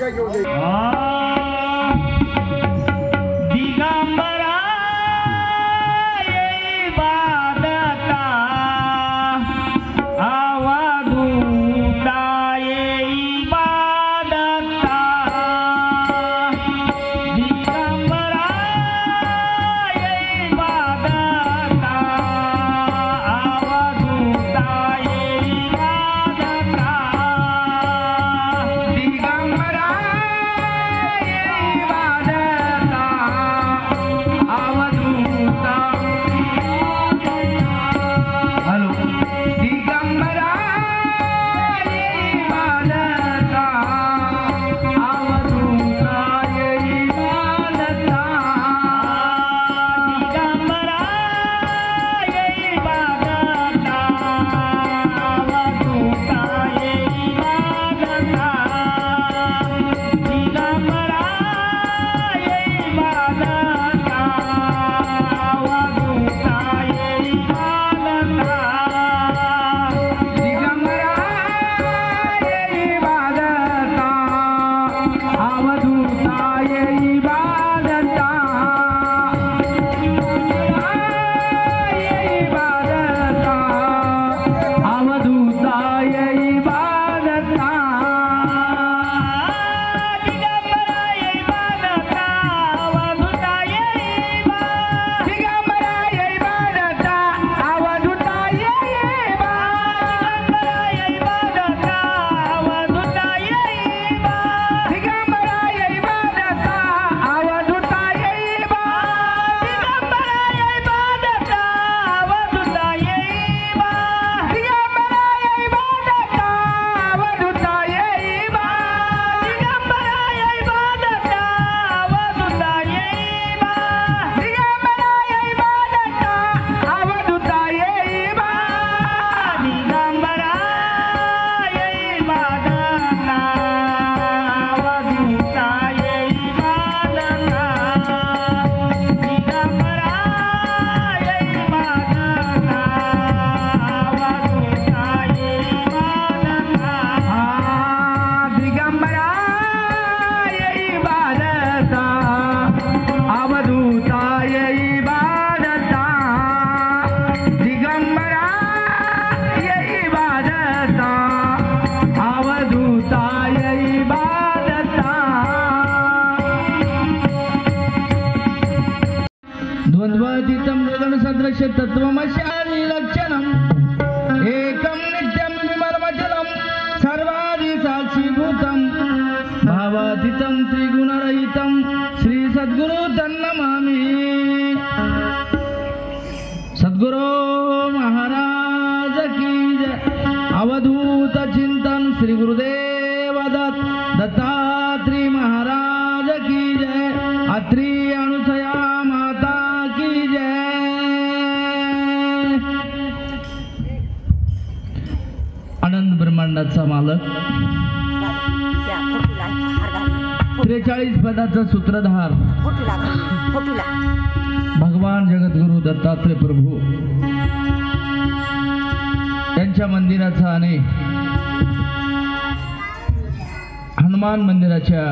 काय घेऊन जाईल तत्वमस्यानि लक्षणम् एकं नित्यं विमर्मचलम् सर्वादि साक्षीभूतं भावातीतं त्रिगुणरहितं श्री सद्गुरु तन्नमामि। सद्गुरु महाराज की जय। अवधूत चिंतन श्री गुरुदेव दत्तात्रेय महाराज की जय। अत्रि अनुसया माता की जय। आनंद ब्रह्मांडाचा मालक 43 पदाचा सूत्रधार भगवान जगद्गुरु दत्तात्रेय प्रभू यांच्या मंदिराचा आणि हनुमान मंदिराच्या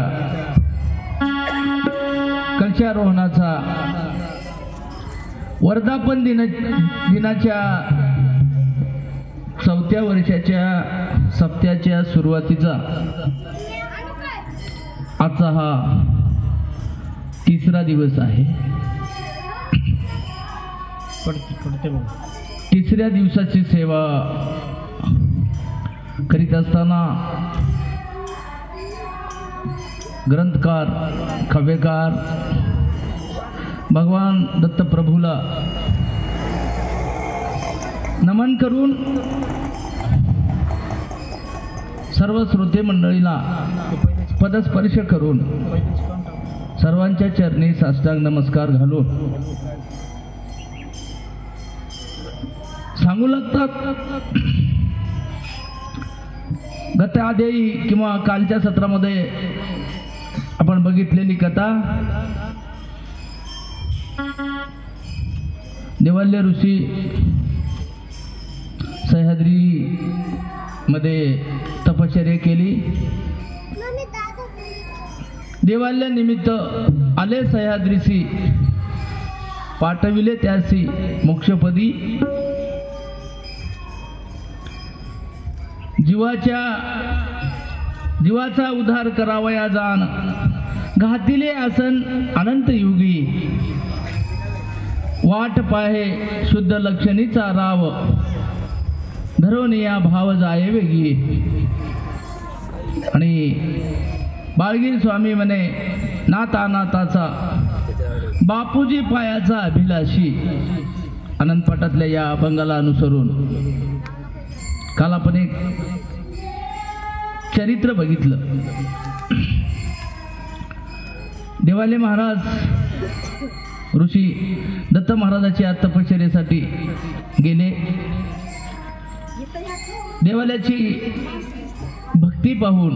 कलशारोहणाचा वर्धापन दिनाच्या 4थ्या वर्षाच्या सप्त्याच्या सुरुवातीचा आजचा हा 3रा दिवस आहे। 3ऱ्या दिवसाची सेवा करीत असताना ग्रंथकार काव्यकार भगवान दत्त प्रभूला नमन करून सर्व श्रोते मंडळीला पदस्पर्श करून सर्वांच्या चरणी साष्टांग नमस्कार घालून सांगू लागतात गत्यादेही किंवा कालच्या सत्रामध्ये आपण बघितलेली कथा देवाल्य ऋषी सह्याद्री मध्ये तपश्चर्या केली देवाल्या निमित्त आले सह्याद्रीसी, पाठविले त्यासी मोक्षपदी. जीवाचा उद्धार करावया जाण, घातिले आसन अनंत युगी. वाट पाहे शुद्ध लक्षणीचा राव, धरून या भाव जाये वेगी. आणि बाळगीर स्वामी म्हणे, नाता नाताचा बापूजी पायाचा अभिलाषी. अनंत पाठातल्या या अभंगाला अनुसरून काल आपण एक चरित्र बघितलं. देवाले महाराज ऋषी दत्त महाराजाच्या तपश्चर्येसाठी गेले. देवाल्याची भक्ती पाहून,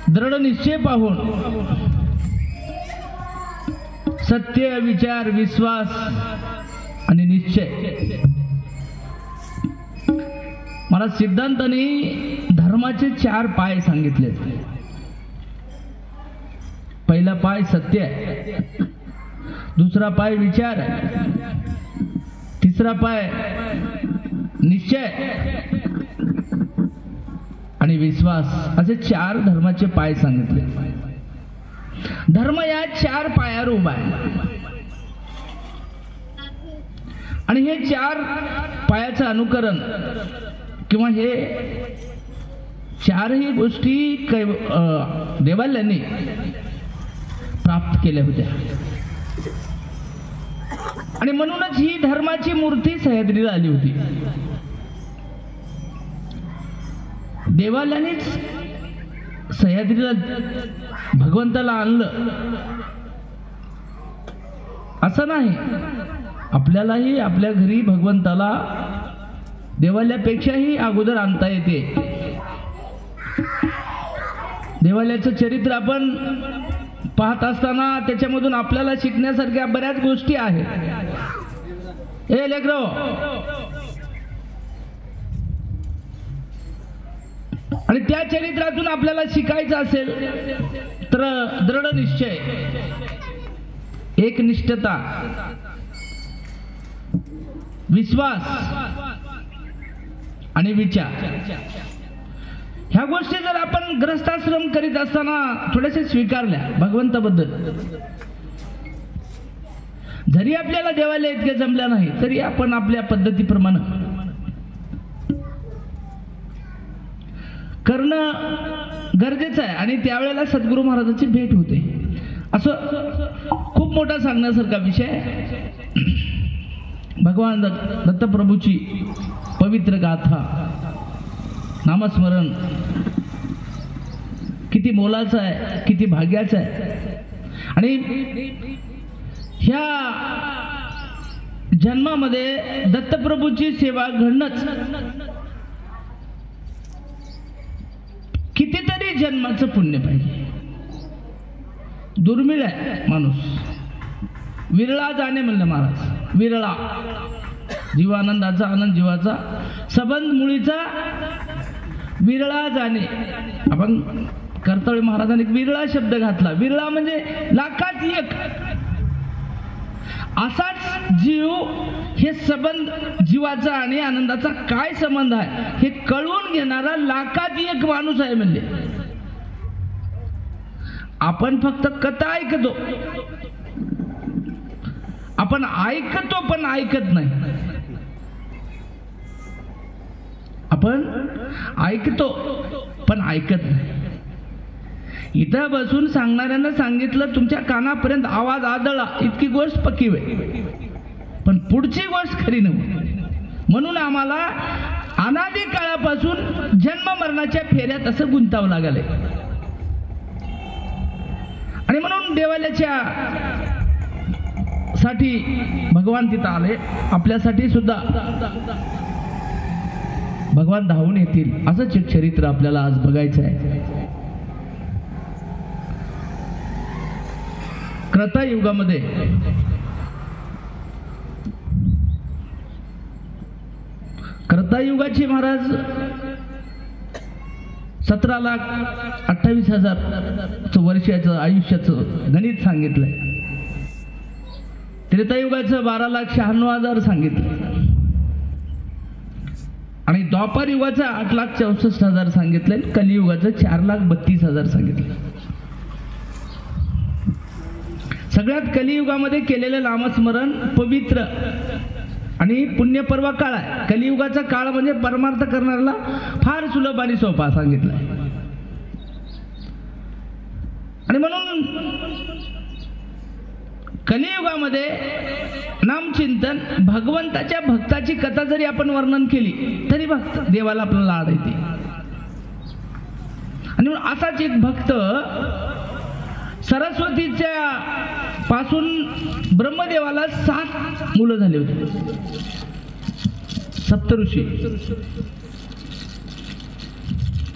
दृढ निश्चय पाहून, सत्य, विचार, विश्वास आणि निश्चय, मला सिद्धांतांनी धर्माचे 4 पाय सांगितले. पहिला पाय सत्य आहे, दुसरा पाय विचार आहे, तिसरा पाय निश्चय आणि विश्वास, असे 4 धर्माचे पाय सांगितले. धर्म या 4 पायावर उभा आहे आणि हे 4 पायाचं अनुकरण किंवा हे 4ही गोष्टी देवाल्यांनी प्राप्त केल्या होत्या. आणि म्हणूनच ही धर्माची मूर्ती सह्याद्रीला आली होती. देवाल्यानेच सह्याद्रीला भगवंताला आणलं असं नाही. आपल्यालाही आपल्या घरी भगवंताला देवाल्यापेक्षाही अगोदर आणता येते. देवाल्याचं चरित्र आपण पाहत असताना त्याच्यामधून आपल्याला शिकण्यासारख्या बऱ्याच गोष्टी आहेत. ए लेकरो, आणि त्या चरित्रातून आपल्याला शिकायचं असेल तर दृढ निश्चय, एकनिष्ठता, विश्वास आणि विचार, ह्या गोष्टी जर आपण ग्रस्ताश्रम करीत असताना थोड्याशा स्वीकारल्या भगवंताबद्दल, जरी आपल्याला देवाला इतके जमल्या नाही तरी आपण आपल्या पद्धतीप्रमाणे करणं गरजेचं आहे. आणि त्यावेळेला सद्गुरू महाराजांची भेट होते. असं खूप मोठा सांगण्यासारखा विषय. भगवान दत्तप्रभूची पवित्र गाथा, नामस्मरण किती मोलाचं आहे, किती भाग्याचं आहे. आणि ह्या जन्मामध्ये दत्तप्रभूची सेवा घडणंच कितीतरी जन्माचं पुण्य पाहिजे. दुर्मिळ आहे माणूस. विरळा जाणे म्हणलं महाराज, विरळा. जीवानंदाचा आनंद, जीवाचा संबंध मुळीचा विरळा जाणे. आपण कर्तव्य महाराजांनी विरळा शब्द घातला. विरळा म्हणजे लाखात एक. असाच जीव, हे संबंध जीवाचा आणि आनंदाचा काय संबंध आहे हे कळून घेणारा लाखात एक माणूस आहे. म्हणजे आपण फक्त कथा ऐकतो, आपण ऐकतो पण ऐकत नाही. आपण ऐकतो पण ऐकत नाही. इथं बसून सांगणाऱ्यांना सांगितलं, तुमच्या कानापर्यंत आवाज आदळला, इतकी गोष्ट पक्की होय, पण पुढची गोष्ट खरी नव्हती. म्हणून आम्हाला अनादी काळापासून जन्म मरणाच्या फेऱ्यात असं गुंतावं लागलंय. आणि म्हणून देवाल्याच्या साठी भगवान तिथं आले. आपल्यासाठी सुद्धा भगवान धावून येतील असंच एक चरित्र आपल्याला आज बघायचं आहे. त्रतायुगामध्ये त्रतायुगाची महाराज 17,28,000 वर्षाचं आयुष्याचं गणित सांगितलंय. त्रेतायुगाचं 12,96,000 सांगितलंय आणि द्वापार युगाचं 8,64,000 सांगितलंय. कलियुगाचं 4,32,000 सांगितलंय. सगळ्यात कलियुगामध्ये केलेलं नामस्मरण पवित्र आणि पुण्यपर्व काळ आहे. कलियुगाचा काळ म्हणजे परमार्थ करणाऱ्याला फार सुलभ आणि सोपा सांगितलाय. आणि म्हणून कलियुगामध्ये नामचिंतन, भगवंताच्या भक्ताची कथा जरी आपण वर्णन केली तरी भक्त देवाला आपल्याला लाड येते. आणि म्हणून असाच एक भक्त सरस्वतीच्या पासून ब्रह्मदेवाला 7 मुलं झाले होते, सप्तऋषी.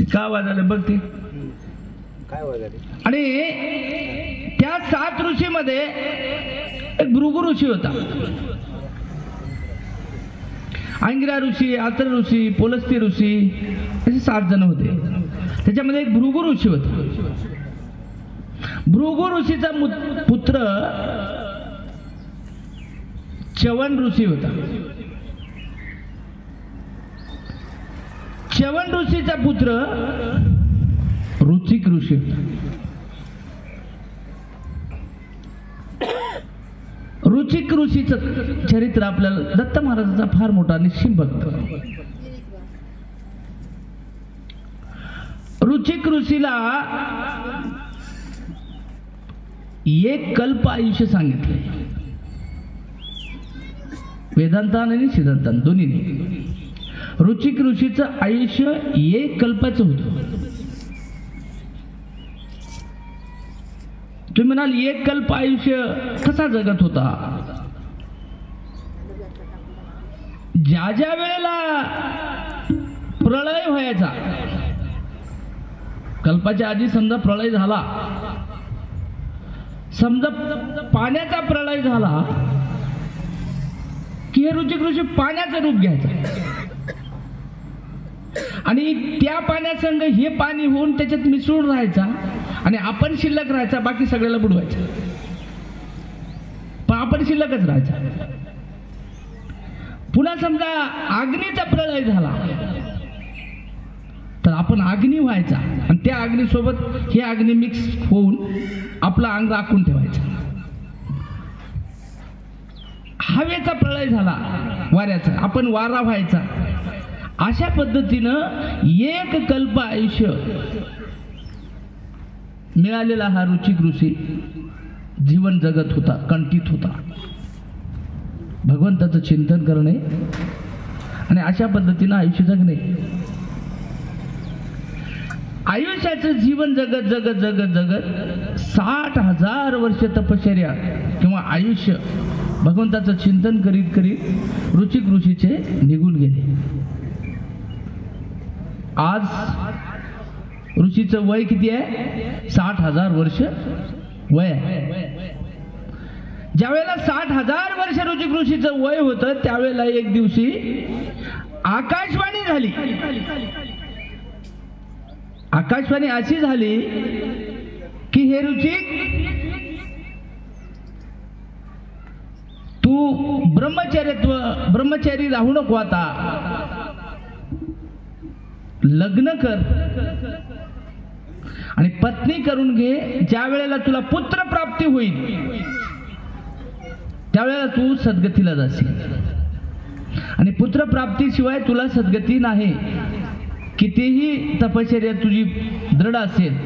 का वाजले बघ ते काय वाजले. आणि त्या 7 ऋषीमध्ये एक भृगु ऋषी होता. अंगिरा ऋषी, आत्र ऋषी, पोलस्ती ऋषी असे 7 जण होते. त्याच्यामध्ये एक भृगु ऋषी होता. भृगु ऋषीचा पुत्र च्यवन ऋषी होता. च्यवन ऋषीचा पुत्र ऋचिक ऋषी होता. ऋचिक ऋषीचं चरित्र आपल्याला दत्त महाराजांचा फार मोठा निश्चिम भक्त. ऋचिक ऋषीला 1 कल्प आयुष्य सांगितले, वेदांतान आणि सिद्धांतान दोन्हीने. ऋचिक ऋषीचं आयुष्य 1 कल्पाचं होतं. तुम्ही म्हणाल 1 कल्प आयुष्य कसा जगत होता? ज्या ज्या वेळेला प्रलय व्हायचा, कल्पाच्या आधी समजा प्रलय झाला, समजा पाण्याचा प्रलय झाला की हे ऋचिक ऋषी पाण्याचं रूप घ्यायचं आणि त्या पाण्यासंग हे पाणी होऊन त्याच्यात मिसळून राहायचा आणि आपण शिल्लक राहायचा, बाकी सगळ्याला बुडवायचं, पण आपण शिल्लकच राहायचा. पुन्हा समजा अग्नीचा प्रलय झाला तर आपण अग्नी व्हायचा आणि त्या अग्नीसोबत हे अग्नी मिक्स होऊन आपलं अंग राखून ठेवायचं. हवेचा प्रलय झाला, वाऱ्याचा, आपण वारा व्हायचा. अशा पद्धतीनं 1 कल्प आयुष्य मिळालेला हा ऋचिक ऋषी जीवन जगत होता, कंठित होता. भगवंताचं चिंतन करणे आणि अशा पद्धतीनं आयुष्य जगणे. आयुष्याचं जीवन जगत जगत जगत जगत 60,000 वर्ष तपश्चर्या किंवा आयुष्य भगवंताचं चिंतन करीत करीत ऋचिक ऋषीचे निघून गेले. आज ऋषीचं वय किती आहे? 60,000 वर्ष वय आहे. ज्या वेळेला 60,000 वर्ष ऋचिक ऋषीचं वय होतं त्यावेळेला एक दिवशी आकाशवाणी झाली. आकाशवाणी अशी झाली की हे ऋचिक, तू ब्रह्मचारी राहू नको, आता लग्न कर आणि पत्नी करून घे. ज्या वेळेला तुला पुत्र प्राप्ती होईल त्यावेळेला तू सद्गतीला जाशील आणि पुत्र प्राप्तीशिवाय तुला सद्गती नाही. कितीही तपश्चर्या तुझी दृढ असेल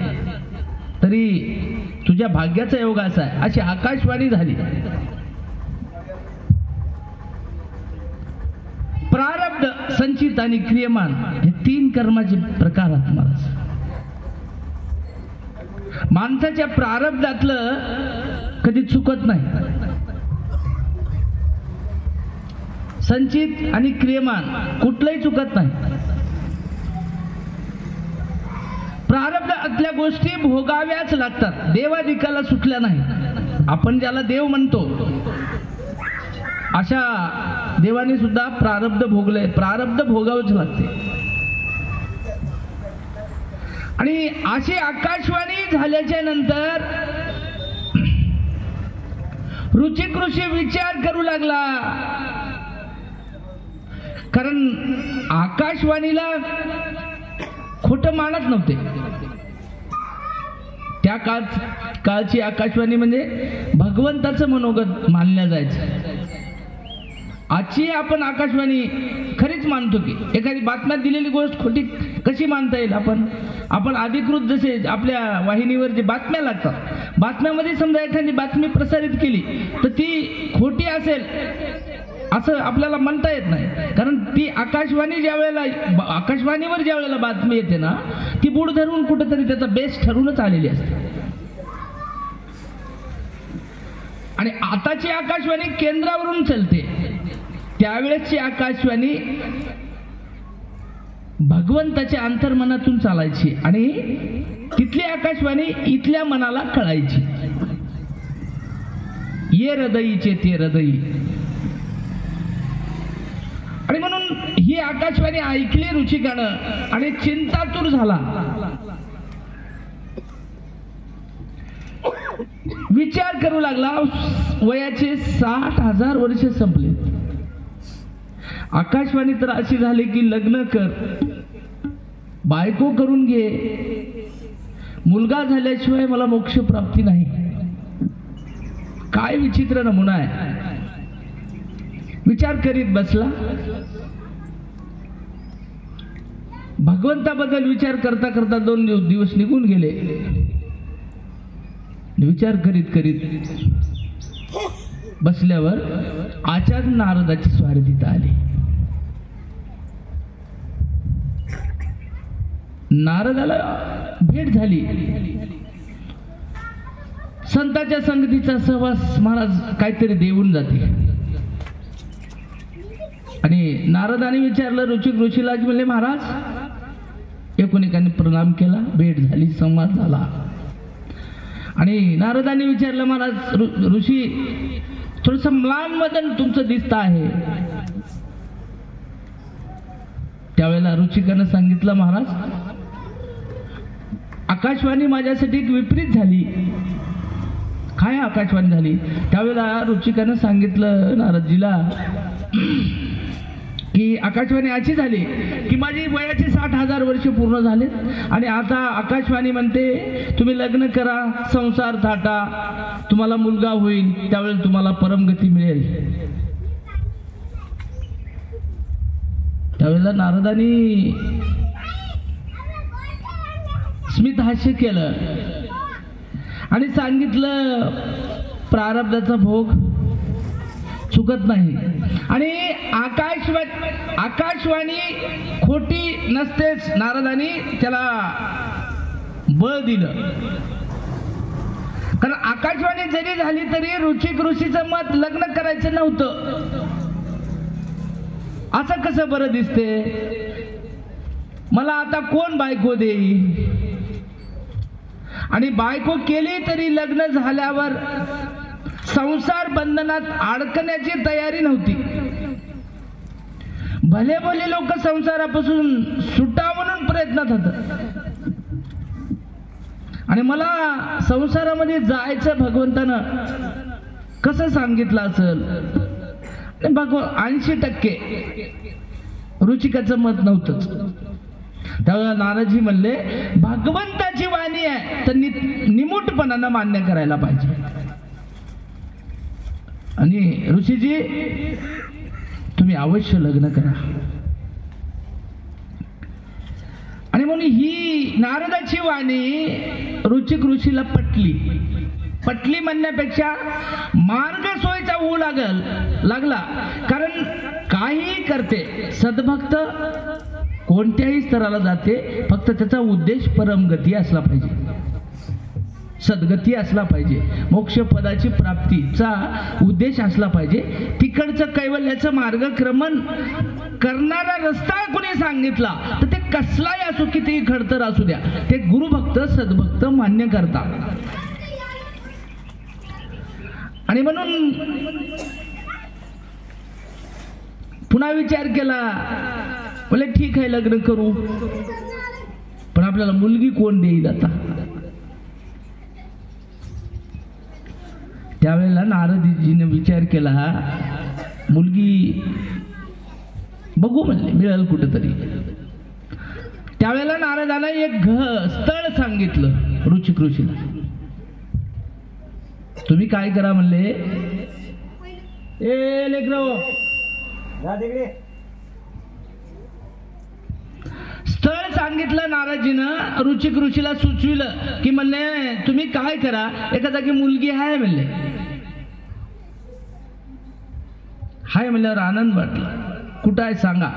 तरी तुझ्या भाग्याचा योग असा आहे, अशी आकाशवाणी झाली. प्रारब्ध, संचित आणि क्रियमान हे 3 कर्माचे प्रकार आहेत महाराज. माणसाच्या प्रारब्धातलं कधी चुकत नाही. संचित आणि क्रियमान कुठलंही चुकत नाही. प्रारब्धातल्या गोष्टी भोगाव्याच लागतात, देवादिकाला सुटल्या नाही. आपण ज्याला देव म्हणतो अशा देवाने सुद्धा प्रारब्ध भोगले, प्रारब्ध भोगावच लागते. आणि अशी आकाशवाणी झाल्याच्या नंतर रुचिक ऋषी विचार करू लागला, कारण आकाशवाणीला खोटं मानत नव्हते. त्या काळची आकाशवाणी म्हणजे भगवंताचं मनोगत मानलं जायचं. आजची आपण आकाशवाणी खरीच मानतो की एखादी बातम्यात दिलेली गोष्ट खोटी कशी मानता येईल. आपण अधिकृत जसे आपल्या वाहिनीवर जे बातम्या लागतात, बातम्यामध्ये समजा एखादी बातमी प्रसारित केली तर ती खोटी असेल असं आपल्याला म्हणता येत नाही. कारण ती आकाशवाणीवर ज्या वेळेला बातमी येते ना, ती बुड धरून कुठेतरी त्याचा बेस ठरूनच आलेली असते. आणि आताची आकाशवाणी केंद्रावरून चलते, त्यावेळेसची आकाशवाणी भगवंताच्या अंतर्मनातून चालायची आणि तिथली आकाशवाणी इथल्या मनाला कळायची. ये हृदयीचे ते हृदयी. आणि म्हणून ही आकाशवाणी ऐकली रुचिकानं आणि चिंतातूर झाला. विचार करू लागला, वयाचे 60,000 वर्ष संपले. आकाशवाणी तर अशी झाली की लग्न कर, बायको करून घे, मुलगा झाल्याशिवाय मला मोक्ष प्राप्ती नाही. काय विचित्र नमुना आहे. विचार करीत बसला. भगवंताबद्दल विचार करता करता 2 दिवस निघून गेले. विचार करीत करीत बसल्यावर आचार्य नारदाची स्वारी तिथं आली. नारदाला भेट झाली. संतांच्या संगतीचा सहवास महाराज काहीतरी देऊन जाते. आणि नारदाने विचारलं रुचिक ऋषीला, म्हणले महाराज. एकोणिकाने प्रणाम केला, भेट झाली, संवाद झाला. आणि नारदाने विचारलं, महाराज ऋषी थोडस म्लान मदन तुमचं दिसत आहे. त्यावेळेला रुचिकानं सांगितलं, महाराज आकाशवाणी माझ्यासाठी एक विपरीत झाली. काय आकाशवाणी झाली? त्यावेळेला रुचिकानं सांगितलं नारदजीला की आकाशवाणी अशी झाली की माझी वयाचे 60,000 वर्ष पूर्ण झाले आणि आता आकाशवाणी म्हणते तुम्ही लग्न करा, संसार थाटा, तुम्हाला मुलगा होईल, त्यावेळेस तुम्हाला परमगती मिळेल. त्यावेळेला नारदानी स्मित हास्य केलं आणि सांगितलं प्रारब्धाचा भोग चुकत नाही आणि आकाशवाणी खोटी नसतेच. नारदानी त्याला बळ दिलं. कारण आकाशवाणी जरी झाली तरी रुचिक ऋषीचं मत लग्न करायचं नव्हतं. असं कसं बरं दिसते, मला आता कोण बायको देईल, आणि बायको केली तरी लग्न झाल्यावर संसार बंधनात अडकण्याची तयारी नव्हती. भले भले लोक संसारापासून सुटा म्हणून प्रयत्नात होत आणि मला संसारामध्ये जायचं भगवंतानं कसं सांगितलं असेल. 80% रुचिकाचं मत नव्हतंच. त्यावेळेला नारदजी म्हणले भगवंताची वाणी आहे तर निमूटपणानं मान्य करायला पाहिजे. आणि ऋषीजी तुम्ही अवश्य लग्न करा. आणि म्हणून ही नारदाची वाणी रुचिक ऋषीला पटली म्हणण्यापेक्षा मार्ग सोयीचा होऊ लागला. कारण काही करते सद्भक्त कोणत्याही स्तराला जाते, फक्त त्याचा उद्देश परमगती असला पाहिजे, सद्गती असला पाहिजे, मोक्ष पदाची प्राप्तीचा उद्देश असला पाहिजे. तिकडचं कैवल्याचं मार्गक्रमण करणारा रस्ता कोणी सांगितला तर ते कसलाही असो, कितीही खडतर असू द्या, ते गुरुभक्त सद्भक्त मान्य करतात. आणि म्हणून पुन्हा विचार केला, बोले ठीक आहे लग्न करू, पण आपल्याला मुलगी कोण देईल आता? त्यावेळेला नारदजीने विचार केला, मुलगी बघू म्हणले, मिळेल कुठेतरी. त्यावेळेला नारदाला एक स्थळ सांगितलं रुचिक ऋषीला. तुम्ही काय करा म्हणले, ए लेकरं स्थळ सांगितलं नारदजीनं. रुचिक ऋषीला सुचविलं की म्हणले तुम्ही काय करा, एका जागी मुलगी आहे म्हणले. हाय म्हणल्यावर आनंद वाटला. कुठं आहे सांगा.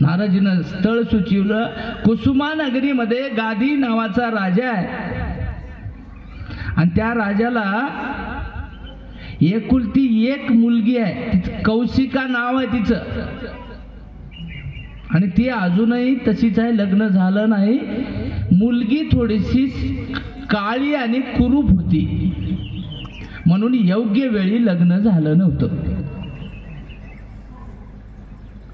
नारदजीनं स्थळ सुचविलं. कुसुमा नगरीमध्ये गादी नावाचा राजा आहे आणि त्या राजाला एकुलती एक मुलगी आहे, कौशिका नाव आहे तिचं, आणि ती अजूनही तशीच आहे, लग्न झालं नाही. मुलगी थोडीशी काळी आणि कुरूप होती म्हणून योग्य वेळी लग्न झालं नव्हतं.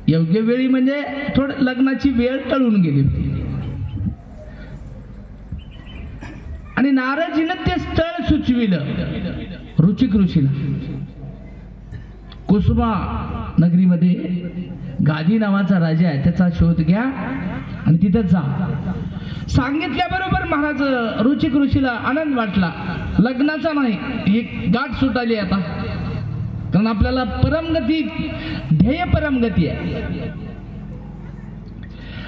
योग्य वेळी म्हणजे थोडं लग्नाची वेळ टळून गेली. आणि नारदजीनं ते स्थळ सुचविलं रुचिक ऋषीला. कुसुमा नगरीमध्ये गादी नावाचा राजा आहे, त्याचा शोध घ्या आणि तिथे जा. सांगितल्याबरोबर महाराज रुचिक ऋषीला आनंद वाटला. लग्नाचा नाही, एक गाठ सुटाली आता, कारण आपल्याला परमगती, ध्येय परमगती आहे.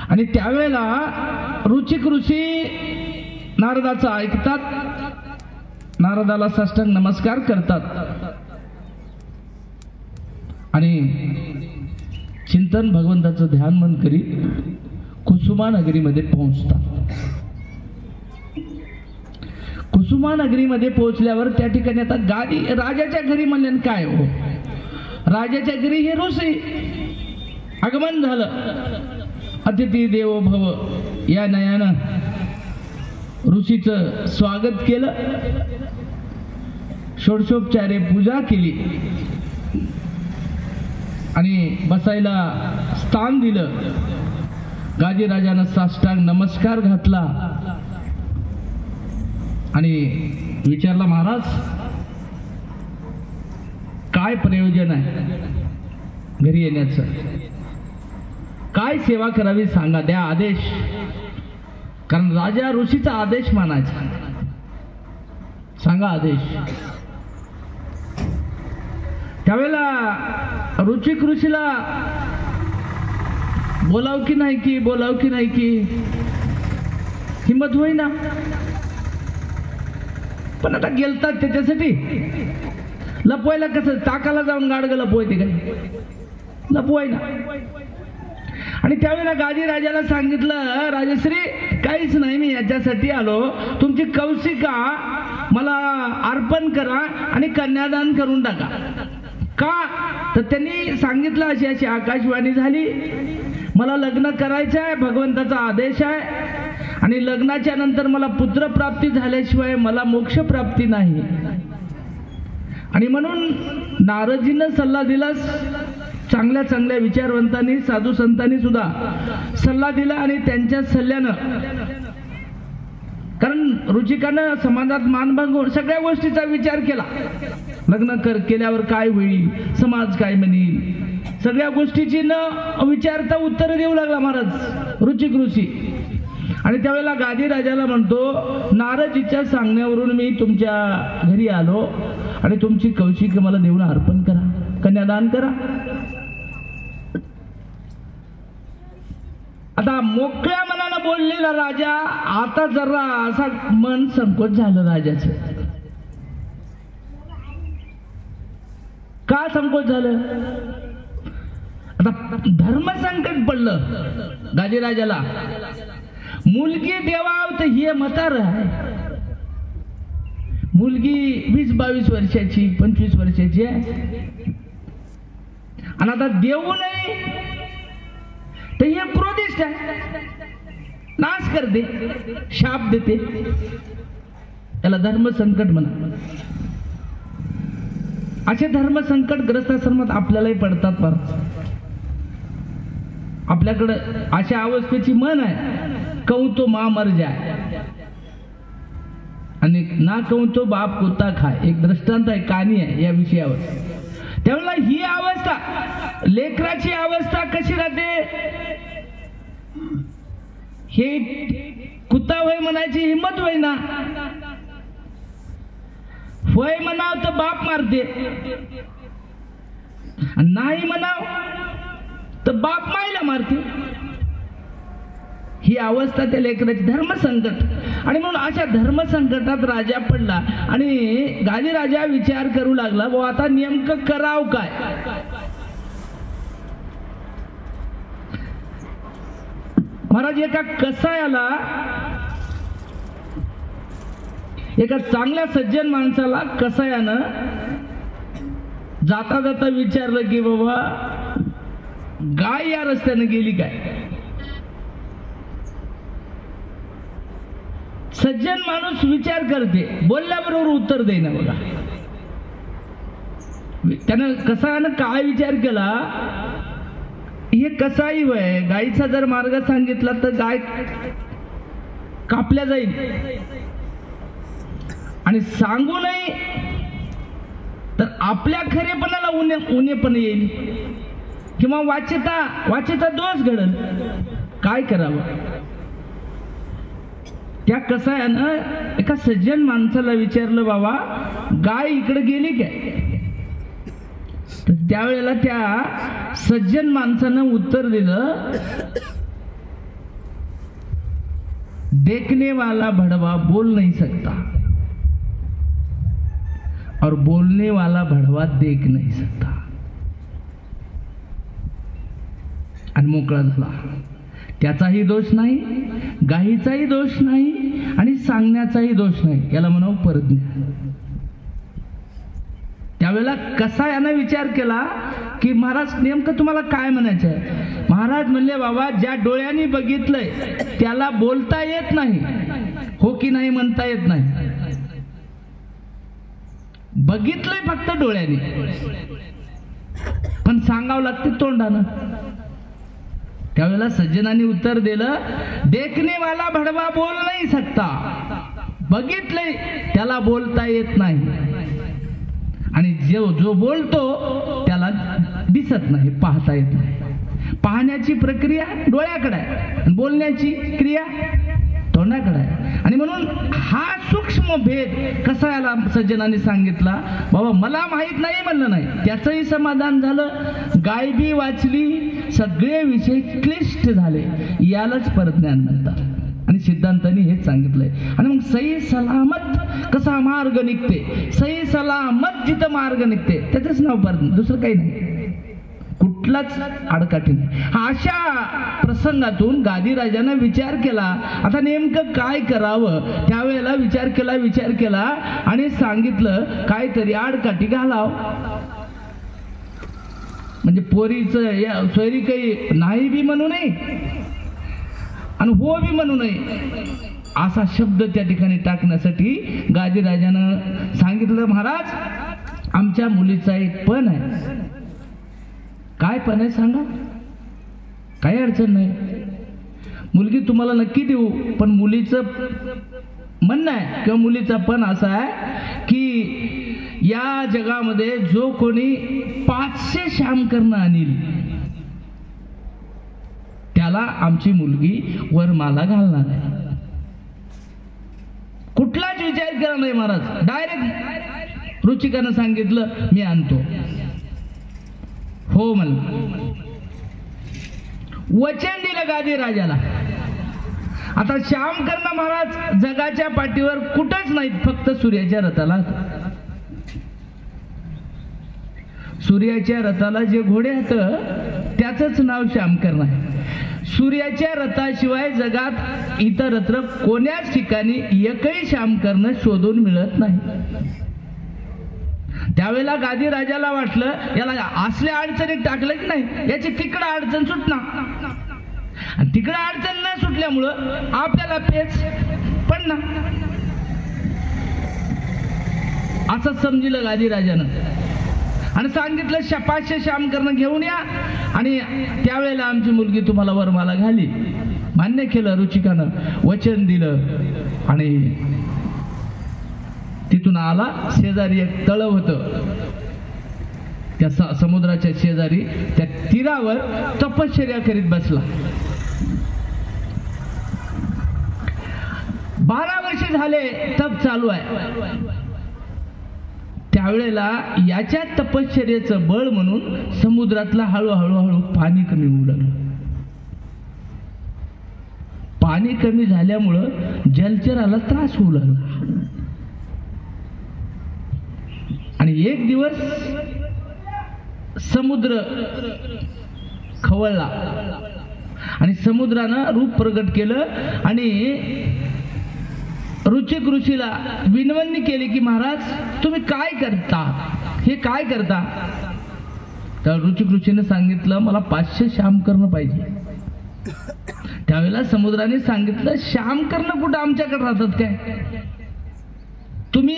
आणि त्यावेळेला रुचिक ऋषी नारदाचं ऐकतात, नारदाला साष्टांग नमस्कार करतात आणि चिंतन भगवंताचं ध्यान मन करीत कुसुमा नगरीमध्ये पोहोचतात. कुसुमा नगरीमध्ये पोहोचल्यावर त्या ठिकाणी आता गादी राजाच्या घरी म्हणले काय हो, राजाच्या घरी हे ऋषी आगमन झालं. अतिथी देवो भव या नयानं ऋषीचं स्वागत केलं, षोडशोपचारे पूजा केली आणि बसायला स्थान दिलं. गादीराजानं साष्टांग नमस्कार घातला आणि विचारला, महाराज काय प्रयोजन आहे घरी येण्याचं, काय सेवा करावी सांगा, द्या आदेश. कारण राजा ऋषीचा आदेश मानायचा, सांगा आदेश. त्यावेळेला रुचिक ऋषीला बोलाव की नाही की, बोलाव की नाही की हिंमत होईना. पण आता गेलतात त्याच्यासाठी लपवायला, कसं टाकाला जाऊन गाडगं लपवायचे काय, लपवाय ना. आणि त्यावेळेला गादी राजाला सांगितलं, राजश्री काहीच नाही, मी याच्यासाठी आलो, तुमची कौशिका मला अर्पण करा आणि कन्यादान करून टाका. का तर त्यांनी सांगितलं अशी अशी आकाशवाणी झाली, मला लग्न करायचं आहे, भगवंताचा आदेश आहे आणि लग्नाच्या नंतर मला पुत्रप्राप्ती झाल्याशिवाय मला मोक्ष प्राप्ती नाही. आणि म्हणून नारदजींना सल्ला दिलास, चांगल्या चांगल्या विचारवंतांनी साधू संतांनी सुद्धा सल्ला दिला आणि त्यांच्या सल्ल्यानं, कारण रुचिकानं समाजात मानभंग होऊन सगळ्या गोष्टीचा विचार केला. लग्न केल्यावर काय होईल, समाज काय म्हणेल, सगळ्या गोष्टीची न विचारता उत्तर देऊ लागला महाराज रुचिक ऋषी. आणि त्यावेळेला गादी राजाला म्हणतो, नारदजीच्या सांगण्यावरून मी तुमच्या घरी आलो आणि तुमची कौशिक मला देऊन अर्पण करा, कन्यादान करा. आता मोकळ्या मनानं बोललेला राजा आता जरा असा मन संकोच झालं राजाचं. का संकोच झालं? आता धर्मसंकट पडलं गादीराजाला. मुलगी देवाव तर ही म्हातार आहे, मुलगी 20-22 वर्षाची 25 वर्षाची आहे, आणि आता देऊ नाही तर हे क्रोधिष्ठ आहे, नाश करते, शाप देते. त्याला धर्मसंकट म्हणा. असे धर्मसंकट ग्रस्त आश्रमात आपल्यालाही पडतात. आपल्याकडं अशा अवस्थेची म्हण आहे, कहूं तो मां मर जाय आणि ना कहूं तो बाप कुत्ता खाय. एक दृष्टांत आहे, कहाणी आहे या विषयावर. त्यावेळेला ही अवस्था, लेकराची अवस्था कशी राहते, हे कुत्ता होय म्हणायची हिंमत होय ना. होय म्हणाव तर बाप मारते, नाही म्हणाव तर बाप मायला मारते. ही अवस्था त्या लेकराची धर्मसंकट. आणि म्हणून अशा धर्मसंकटात राजा पडला आणि गादी राजा विचार करू लागला, वो आता नेमकं कराव काय. महाराज, एका कसायाला, एका चांगल्या सज्जन माणसाला कसायानं जाता जाता विचारलं की बाबा गाय या रस्त्याने गेली काय. सज्जन माणूस विचार करते, बोलल्याबरोबर उत्तर देईना. बघा त्यानं कसायानं काय विचार केला, हे कसाई वय, गायीचा जर मार्ग सांगितला तर गाय कापल्या जाईल आणि सांगू नये तर आपल्या खरेपणाला उणेपण येईल किंवा वाचेचा दोष घडल. काय करावं. त्या कसायानं एका सज्जन माणसाला विचारलं, बाबा गाय इकडे गेली काय. तर त्यावेळेला त्या सज्जन माणसानं उत्तर दिलं, देखने वाला भड़वा बोल नहीं सकता और बोलने वाला भड़वा देख नहीं सकता. आणि मोकळा झाला. त्याचाही दोष नाही, गायीचाही दोष नाही आणि सांगण्याचाही दोष नाही. याला म्हणावं परज्ञान. त्यावेळेला कसायानं विचार केला की महाराज नेमकं तुम्हाला काय म्हणायचं आहे. महाराज म्हणले, बाबा ज्या डोळ्यांनी बघितलंय त्याला बोलता येत नाही, हो की नाही म्हणता येत नाही. बघितलंय फक्त डोळ्यांनी, पण सांगावं लागते तोंडानं. त्यावेळेला सज्जनांनी उत्तर दिलं, देखने वाला भड़वा बोल नाही सकता. बघितलंय त्याला बोलता येत नाही आणि जो बोलतो त्याला दिसत नाही, पाहता येत नाही. पाहण्याची प्रक्रिया डोळ्याकडे आहे, बोलण्याची क्रिया तोंडाकडे आहे. आणि म्हणून हा सूक्ष्म भेद कसा याला सज्जनांनी सांगितला. बाबा मला माहित नाही म्हणलं नाही, त्याचंही समाधान झालं. गाय बी वाचली, सगळे विषय क्लिष्ट झाले. यालाच परज्ञान म्हणतात. आणि सिद्धांतांनी हेच सांगितलंय. आणि मग सही सलामत कसा मार्ग निघते, सही सलामत जिथं मार्ग निघते त्याचंच नाव परज्ञान, दुसरं काही नाही, कुठलाच आडकाठी नाही. अशा प्रसंगातून गादीराजानं विचार केला, आता नेमकं काय करावं. त्यावेळेला विचार केला आणि सांगितलं, काहीतरी आडकाठी घालाव. म्हणजे पोरीचं सोयरी काही नाही बी म्हणू नये आणि हो बी म्हणू नये असा शब्द त्या ठिकाणी टाकण्यासाठी गादीराजानं सांगितलं, महाराज आमच्या मुलीचा एक पण आहे. काय पण आहे सांगा, काही अडचण नाही, मुलगी तुम्हाला नक्की देऊ. पण मुलीचं म्हणणं आहे किंवा मुलीचा पण असा आहे की या जगामध्ये जो कोणी 500 श्यामकर्ण आणील त्याला आमची मुलगी वरमाला घालणार आहे. कुठलाच विचार केला नाही महाराज, डायरेक्ट रुचिकानं सांगितलं मी आणतो. हो म्हणलं, वचन दिलं गादीराजाला. आता श्यामकर्ण महाराज जगाच्या पाठीवर कुठंच नाहीत, फक्त सूर्याच्या रथाला. सूर्याच्या रथाला जे घोडे होतं त्याचंच नाव श्यामकर्ण आहे. सूर्याच्या रथाशिवाय जगात इतरत्र कोण्याच ठिकाणी एकही श्यामकर्ण शोधून मिळत नाही. त्यावेळेला गादीराजाला वाटलं याला असल्या अडचणीत टाकलं की नाही, याची तिकडं अडचण सुटणार आणि तिकडं अडचण न सुटल्यामुळं आपल्याला पेच पडणार असं समजलं गादीराजानं. आणि सांगितलं 500 श्यामकर्ण घेऊन या आणि त्यावेळेला आमची मुलगी तुम्हाला वरमाला घाली. मान्य केलं रुचिकानं, वचन दिलं. आणि तिथून आला. शेजारी एक तळव होतं, त्या समुद्राच्या शेजारी त्या तीरावर तपश्चर्या करीत बसला. 12 वर्ष झाले तप चालू आहे. त्यावेळेला याच्या तपश्चर्याचं बळ म्हणून समुद्रातला हळूहळू पाणी कमी होऊ लागलं. पाणी कमी झाल्यामुळं जलचराला त्रास होऊ लागला. आणि एक दिवस समुद्र खवळला आणि समुद्रानं रूप प्रगट केलं आणि रुचिक ऋषीला विनवणी केली की महाराज तुम्ही काय करता, हे काय करता. तर रुचिक ऋषीने सांगितलं मला 500 श्यामकर्ण पाहिजे. त्यावेळेला समुद्राने सांगितलं श्यामकर्ण कुठं आमच्याकडे राहतात काय, तुम्ही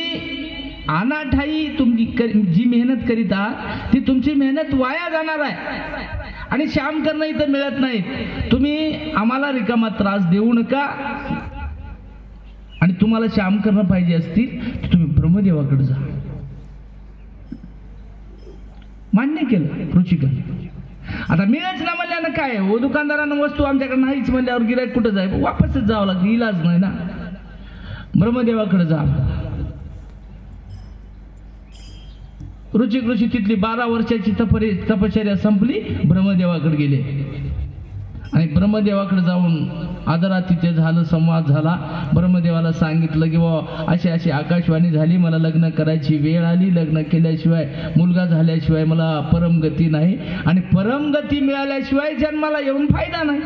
अनाठाई तुमची जी मेहनत करीत आहात ती तुमची मेहनत वाया जाणार आहे आणि श्यामकर्ण इथं मिळत नाहीत. तुम्ही आम्हाला रिकामा त्रास देऊ नका आणि तुम्हाला श्यामकर्ण पाहिजे असतील तर तुम्ही ब्रह्मदेवाकडे जा. मान्य केलं रुचिकाने. आता मिळच ना म्हणल्यानं काय हो, दुकानदारानं वस्तू आमच्याकडे नाहीच म्हणल्यावर गिऱ्हाईक कुठं जाय, वापसच जावं लागतं, इलाज नाही ना. ब्रह्मदेवाकडे जा. रुचिक ऋषी तिथली 12 वर्षाची तपश्चर्या संपली, ब्रह्मदेवाकडे गेले आणि ब्रह्मदेवाकडे जाऊन आदरातिथ्य झालं, संवाद झाला. ब्रह्मदेवाला सांगितलं की बाबा अशी अशी आकाशवाणी झाली, मला लग्न करायची वेळ आली, लग्न केल्याशिवाय मुलगा झाल्याशिवाय मला परमगती नाही आणि परमगती मिळाल्याशिवाय जन्माला येऊन फायदा नाही.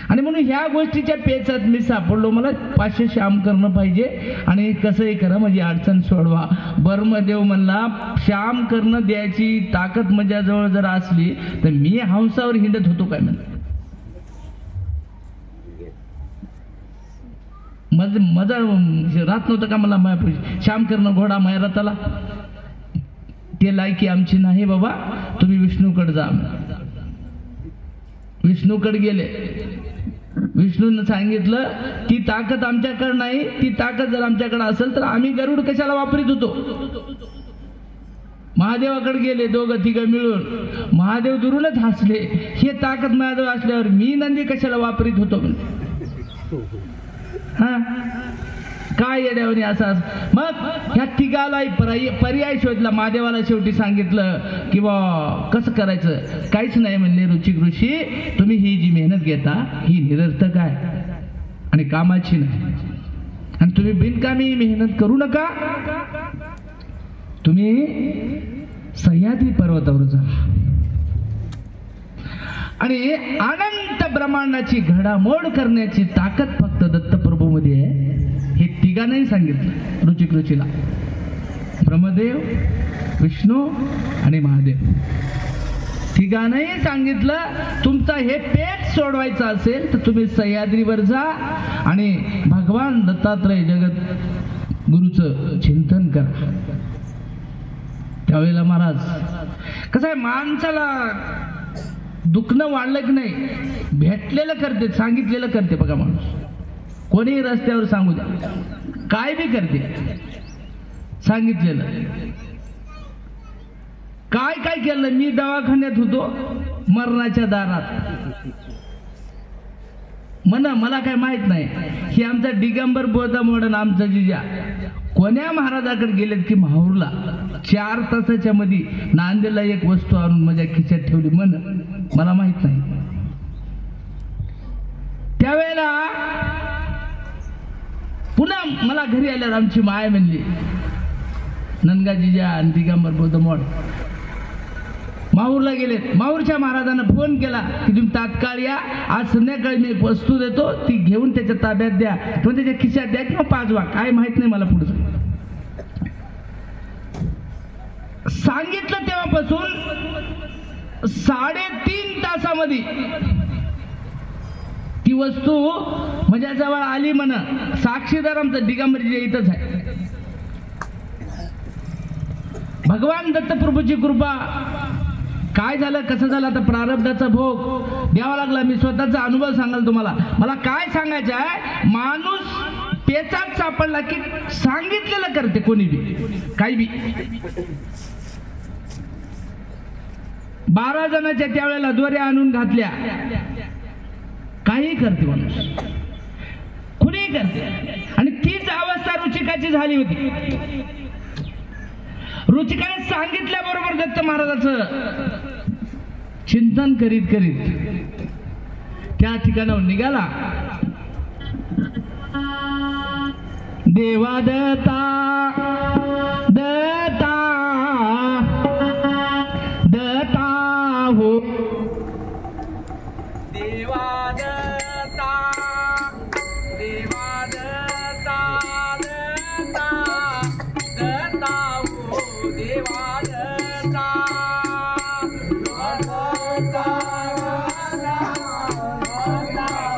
आणि म्हणून ह्या गोष्टीच्या पेचात मी सापडलो, मला 500 श्यामकर्ण पाहिजे आणि कसंही करा माझी अडचण सोडवा. ब्रह्मदेव म्हणला श्यामकर्ण द्यायची ताकद माझ्याजवळ जर असली तर मी हंसावर हिंडत होतो काय म्हणलं. मजा राहत नव्हतं का मला मायापाशी श्यामकर्ण घोडा माया रथाला, ते लायकी आमची नाही बाबा, तुम्ही विष्णूकडे जा. विष्णूकडे गेले. विष्णूनं सांगितलं ती ताकद आमच्याकडे नाही, ती ताकद जर आमच्याकडे असेल तर आम्ही गरुड कशाला वापरित होतो. महादेवाकडे गेले दोघं तिघं मिळून. महादेव दुरूनच हसले, हे ताकद माझ्याजवळ असल्यावर मी नंदी कशाला वापरित होतो. हा काय येड्यावनी असा. मग ह्या तिघालाही पर्याय शोधला. महादेवाला शेवटी सांगितलं की बा कसं करायचं. काहीच नाही म्हणले रुचिक ऋषी, तुम्ही ही जी मेहनत घेता ही निरर्थक आहे आणि कामाची नाही आणि तुम्ही बिनकामी मेहनत करू नका. तुम्ही सह्याद्री पर्वतावर जा आणि अनंत ब्रह्मांडाची घडामोड करण्याची ताकद फक्त दत्तप्रभू मध्ये आहे. हे तिघांनाही सांगितलं रुचिक ऋषीला, ब्रह्मदेव, विष्णू आणि महादेव. तिघांनाही सांगितलं तुमचा हे पेट सोडवायचं असेल तर तुम्ही सह्याद्रीवर जा आणि भगवान दत्तात्रय जगत गुरुचं चिंतन करा. त्यावेळेला महाराज कसं आहे, माणसाला दुखणं वाढलं की नाही भेटलेलं करते, सांगितलेलं करते. बघा माणूस कोणीही रस्त्यावर सांगू द्या, काय बी करते, सांगितलेलं. काय काय केलं, मी दवाखान्यात होतो मरणाच्या दारात, म्हणा मला काय माहित नाही. हे आमचा दिगंबर बोधामोडन आमचा जिजा कोण्या महाराजाकडे गेलेत की माहूरला 4 तासाच्या मध्ये नांदेडला एक वस्तू आणून माझ्या खिशात ठेवली, म्हण मला माहित नाही. त्यावेळेला पुन्हा मला घरी आल्यावर आमची माय म्हणली, नंदगा जिजा आणि दिगंबर बोधमोड माहूरला गेलेत. माहूरच्या महाराजांना फोन केला की तुम्ही तात्काळ या, आज संध्याकाळी मी एक वस्तू देतो ती घेऊन त्याच्या ताब्यात द्या किंवा त्याच्या खिशात द्या किंवा पाजवा, काय माहित नाही मला पुढचं. सांगितलं तेव्हापासून 3.5 तासामध्ये ती वस्तू माझ्याजवळ आली. म्हणा साक्षीदार आमचा दिगंबरजी इथंच आहे. भगवान दत्तप्रभूची कृपा. काय झालं कसं झालं आता प्रारब्धाचा भोग द्यावा लागला. मी स्वतःचा अनुभव सांगाल तुम्हाला. मला काय सांगायचं आहे, माणूस पेचात सापडला की सांगितलेलं करते कोणी बी काही बी. 12 जणांच्या त्यावेळेला दोऱ्या आणून घातल्या, काही करते माणूस, कुणी करते. आणि तीच अवस्था रुचिकाची झाली होती. रुचिकाने सांगितल्याबरोबर दत्त महाराजाचं चिंतन करीत करीत त्या ठिकाणावर निघाला. देवा दत्ता दत्ता दत्ता हो, देवा दत्ता देवा दत्ता दत्ता दत्ता हो, देवा दत्ता दत्ता दत्ता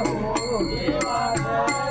हो, देवा दत्ता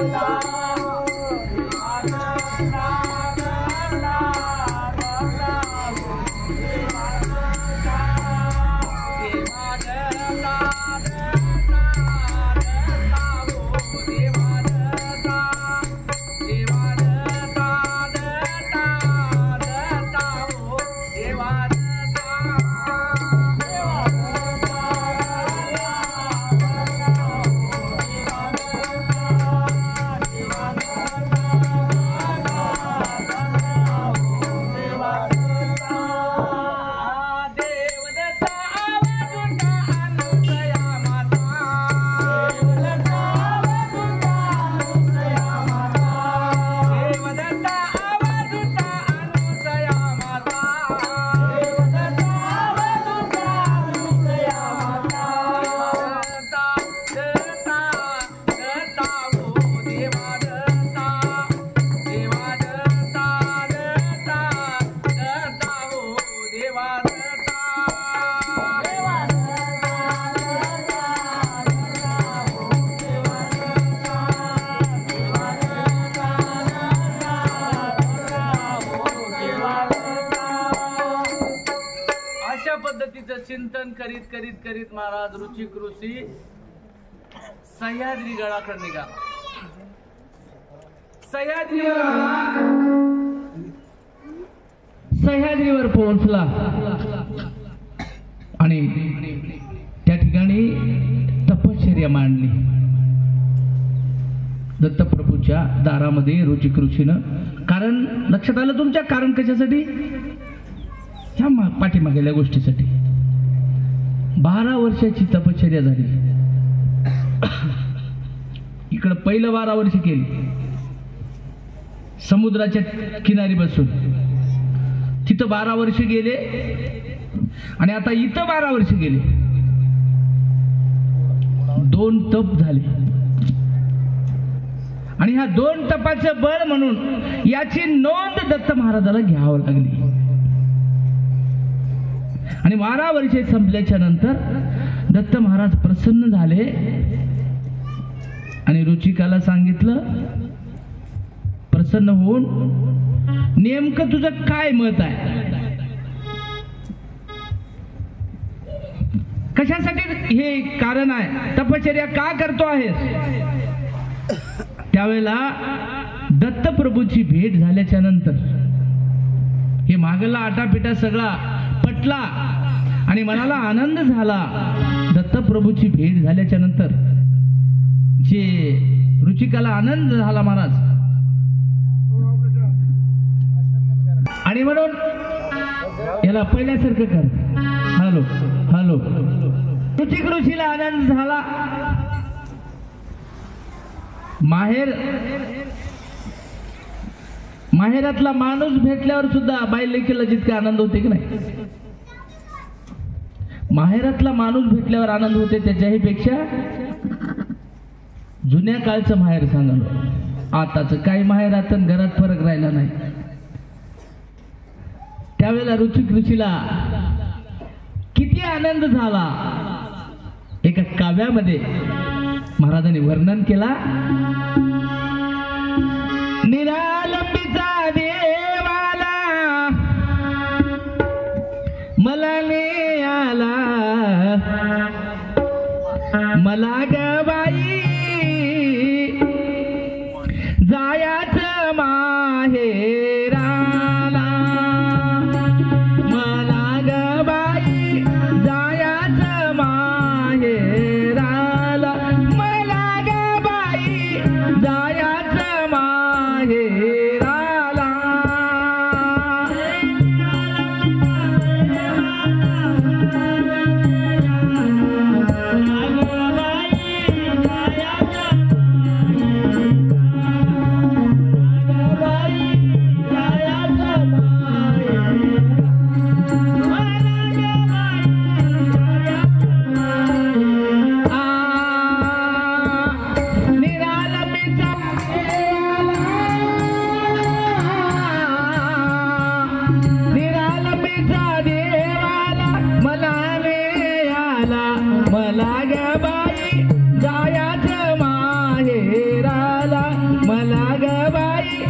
चिंतन करीत करीत करीत महाराज रुचिक ऋषी सह्याद्री गडाकडे निघाला. सह्याद्रीवर पोहोचला आणि त्या ठिकाणी तपश्चर्या मांडली. दत्तप्रभूच्या दारामध्ये रुचिक ऋषीनं. कारण लक्षात आलं तुमच्या, कारण कशासाठी? ह्या पाठीमागेल्या गोष्टीसाठी. 12 वर्षाची तपश्चर्या झाली. इकडं पहिलं 12 वर्ष केली समुद्राच्या किनारी बसून, तिथं 12 वर्ष गेले आणि आता इथं 12 वर्ष गेले. 2 तप झाले आणि ह्या 2 तपाचं बळ म्हणून याची नोंद दत्त महाराजाला घ्यावं लागली. आणि 12 वर्षे संपल्याच्या नंतर दत्त महाराज प्रसन्न झाले आणि रुचिकाला सांगितलं, प्रसन्न होऊन, नेमकं तुझं काय मत आहे, कशासाठी हे कारण आहे, तपश्चर्या का करतो आहेस? त्यावेळेला दत्तप्रभूची भेट झाल्याच्या नंतर हे मागला आटापिटा सगळा पटला आणि मनाला आनंद झाला. दत्तप्रभूची भेट झाल्याच्या नंतर जे रुचिकाला आनंद झाला महाराज, आणि म्हणून याला पहिल्यासारखं कर. Hello hello. रुचिक ऋषीला आनंद झाला. माहेरातला माणूस भेटल्यावर सुद्धा बाई लेकीला जितका आनंद होते की नाही, माहेरातला माणूस भेटल्यावर आनंद होते त्याच्याही पेक्षा जुन्या काळचं माहेर सांगाल. आताच काही माहेरात घरात फरक राहिला नाही. त्यावेळेला रुचिक ऋषीला किती आनंद झाला. एका काव्यामध्ये महाराजांनी वर्णन केला. निरालंबीचा देवाला मला ग बाई जायाचं माहेराला मला ग बाई जायाचं माहेराला मला ग बाई जायाचं माहेराला मला ग बाई जायाचं माहेराला मला ग बाई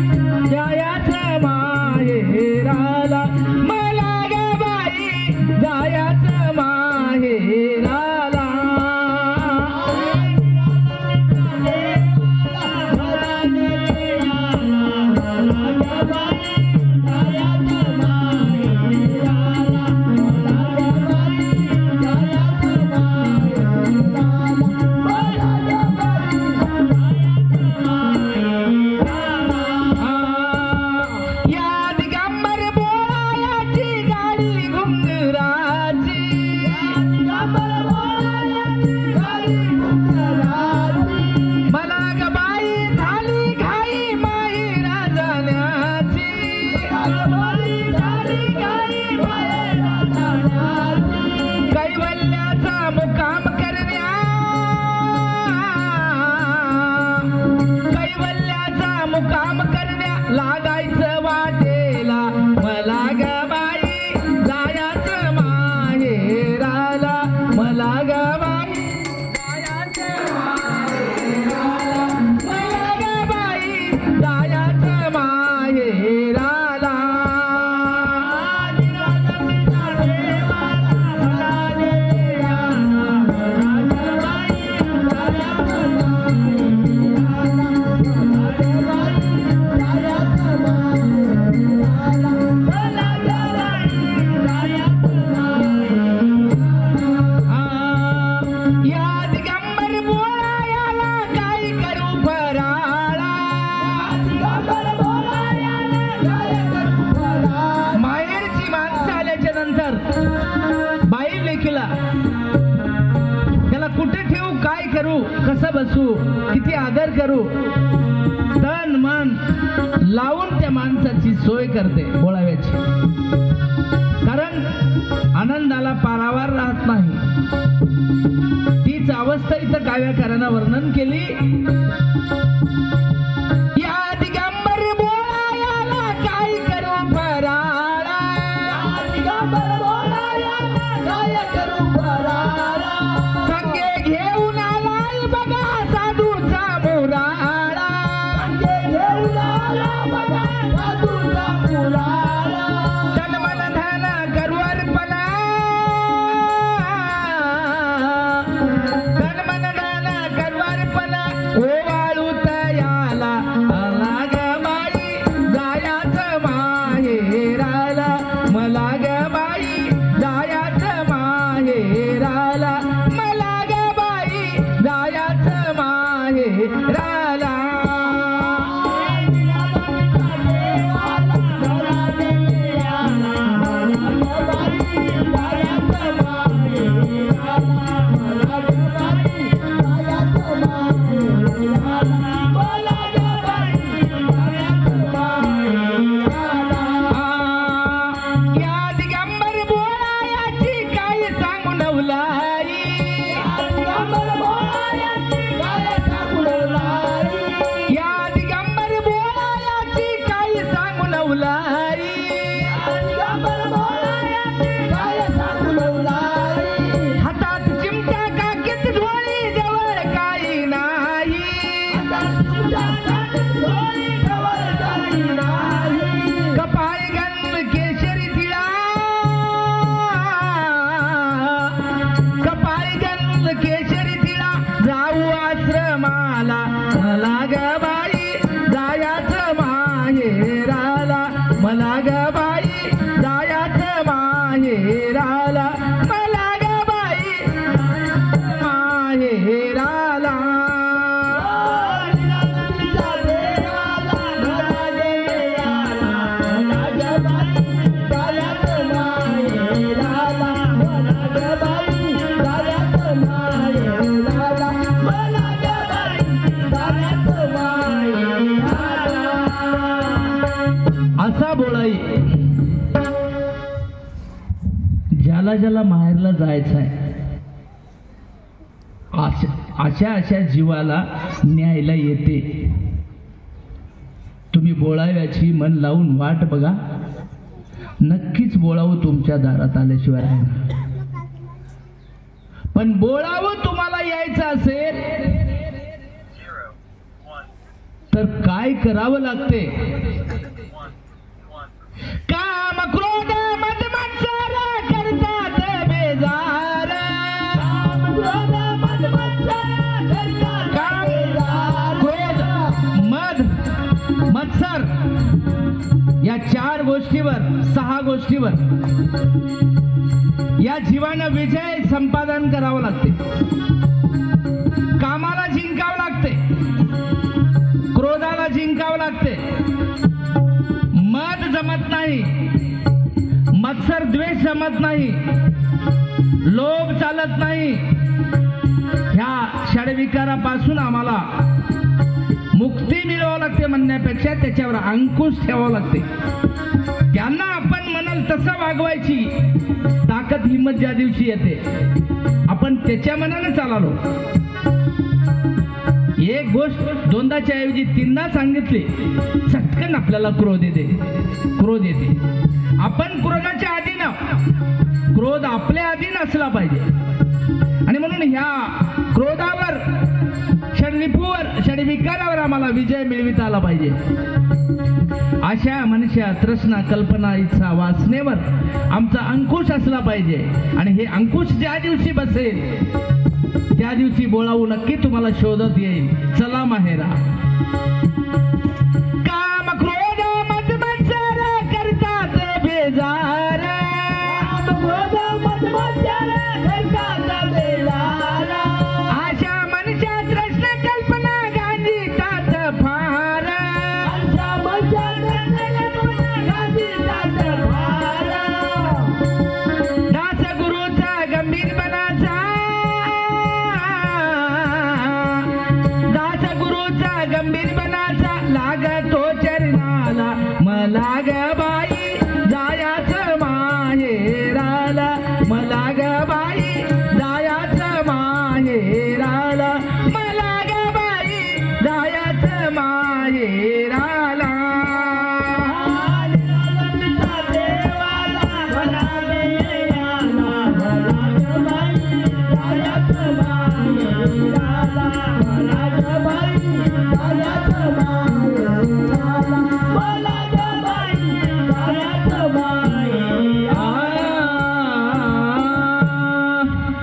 जायाचं माहेराला मला ग बाई जायाचं माहेराला काम करण्या लागायचं वाटेला मला ग बाई जायाचं माहेराला मला ग बाई जायाचं माहेराला मला ग बाई जायाचं माहेराला बाई लेकीला त्याला कुठे ठेवू काय करू कसं बसू किती आदर करू तन मन लावून त्या माणसाची सोय करते बोलाव्याची कारण आनंदाला पारावार राहत नाही तीच अवस्था इथं काव्यकारानं वर्णन केली या दिगंबर बोळायाला काय करू फराळा संगे घेऊन आलाय बघा साधूचा मुराळा तन मन धन करू अर्पणा तन मन धन करू अर्पणा ओवाळू तयाला मला ग बाई जायाचं माहेराला मला ग बाई जायाचं माहेराला मला ग बाई जायाचं माहेराला हातात चिमटा काकीत ढोळी जवळ काही नाही कपाळ गंध केशरी तिळा कपाळ गंध केशरी तिळा मला ग बाई जायाचं माहेराला मला ग बाई माहेराला असा बोळाई ज्याला ज्याला माहेरला जायचं आहे अशा जीवाला न्यायला येते. तुम्ही बोळाव्याची मन लावून वाट बघा, नक्कीच बोळावं तुमच्या दारात आल्याशिवाय राहणार. पण बोळावं तुम्हाला यायचं असेल तर काय करावं लागते? काम क्रोध मद मत्सर करतात बेजार. काम क्रोध मद मत्सर या 4 गोष्टीवर 6 गोष्टीवर या जीवानं विजय संपादन करावं लागते. कामाला जिंकावं लागते, क्रोधाला जिंकावं लागते. मद जमत नाही, मत्सर द्वेष जमत नाही, लोभ चालत नाही. ह्या षडविकारापासून आम्हाला मुक्ती मिळवावी लागते म्हणण्यापेक्षा त्याच्यावर अंकुश ठेवावा लागते. त्यांना आपण म्हणाल तसं वागवायची ताकद हिंमत ज्या दिवशी येते आपण त्याच्या मनाने चाललो. एक गोष्ट 2च्या ऐवजी 3दा सांगितली, चटकन आपल्याला क्रोध येते. आपण क्रोधाच्या अधीन, क्रोध आपल्या अधीन असला पाहिजे. आणि म्हणून ह्या क्रोधावर षडविकारावर आम्हाला विजय मिळविता आला पाहिजे. अशा मनुष्या तृष्णा कल्पना इच्छा वासनेवर आमचा अंकुश असला पाहिजे. आणि हे अंकुश ज्या दिवशी बसेल त्या दिवशी बोळावू नक्की तुम्हाला शोधत येईल. चला माहेरा. काम क्रोध मद मत्सर करतात बेजार. अशा मनुष्या तृष्णा कल्पना गांधीतात फार. दास गुरुचा गंभीरपणाचा गंभीरपणाचा लागतो चरणाला मला ग बाई जायाचं माहेराला. मला ग बाई जायाचं माहेराला. मला ग बाई जायाचं माहेराला.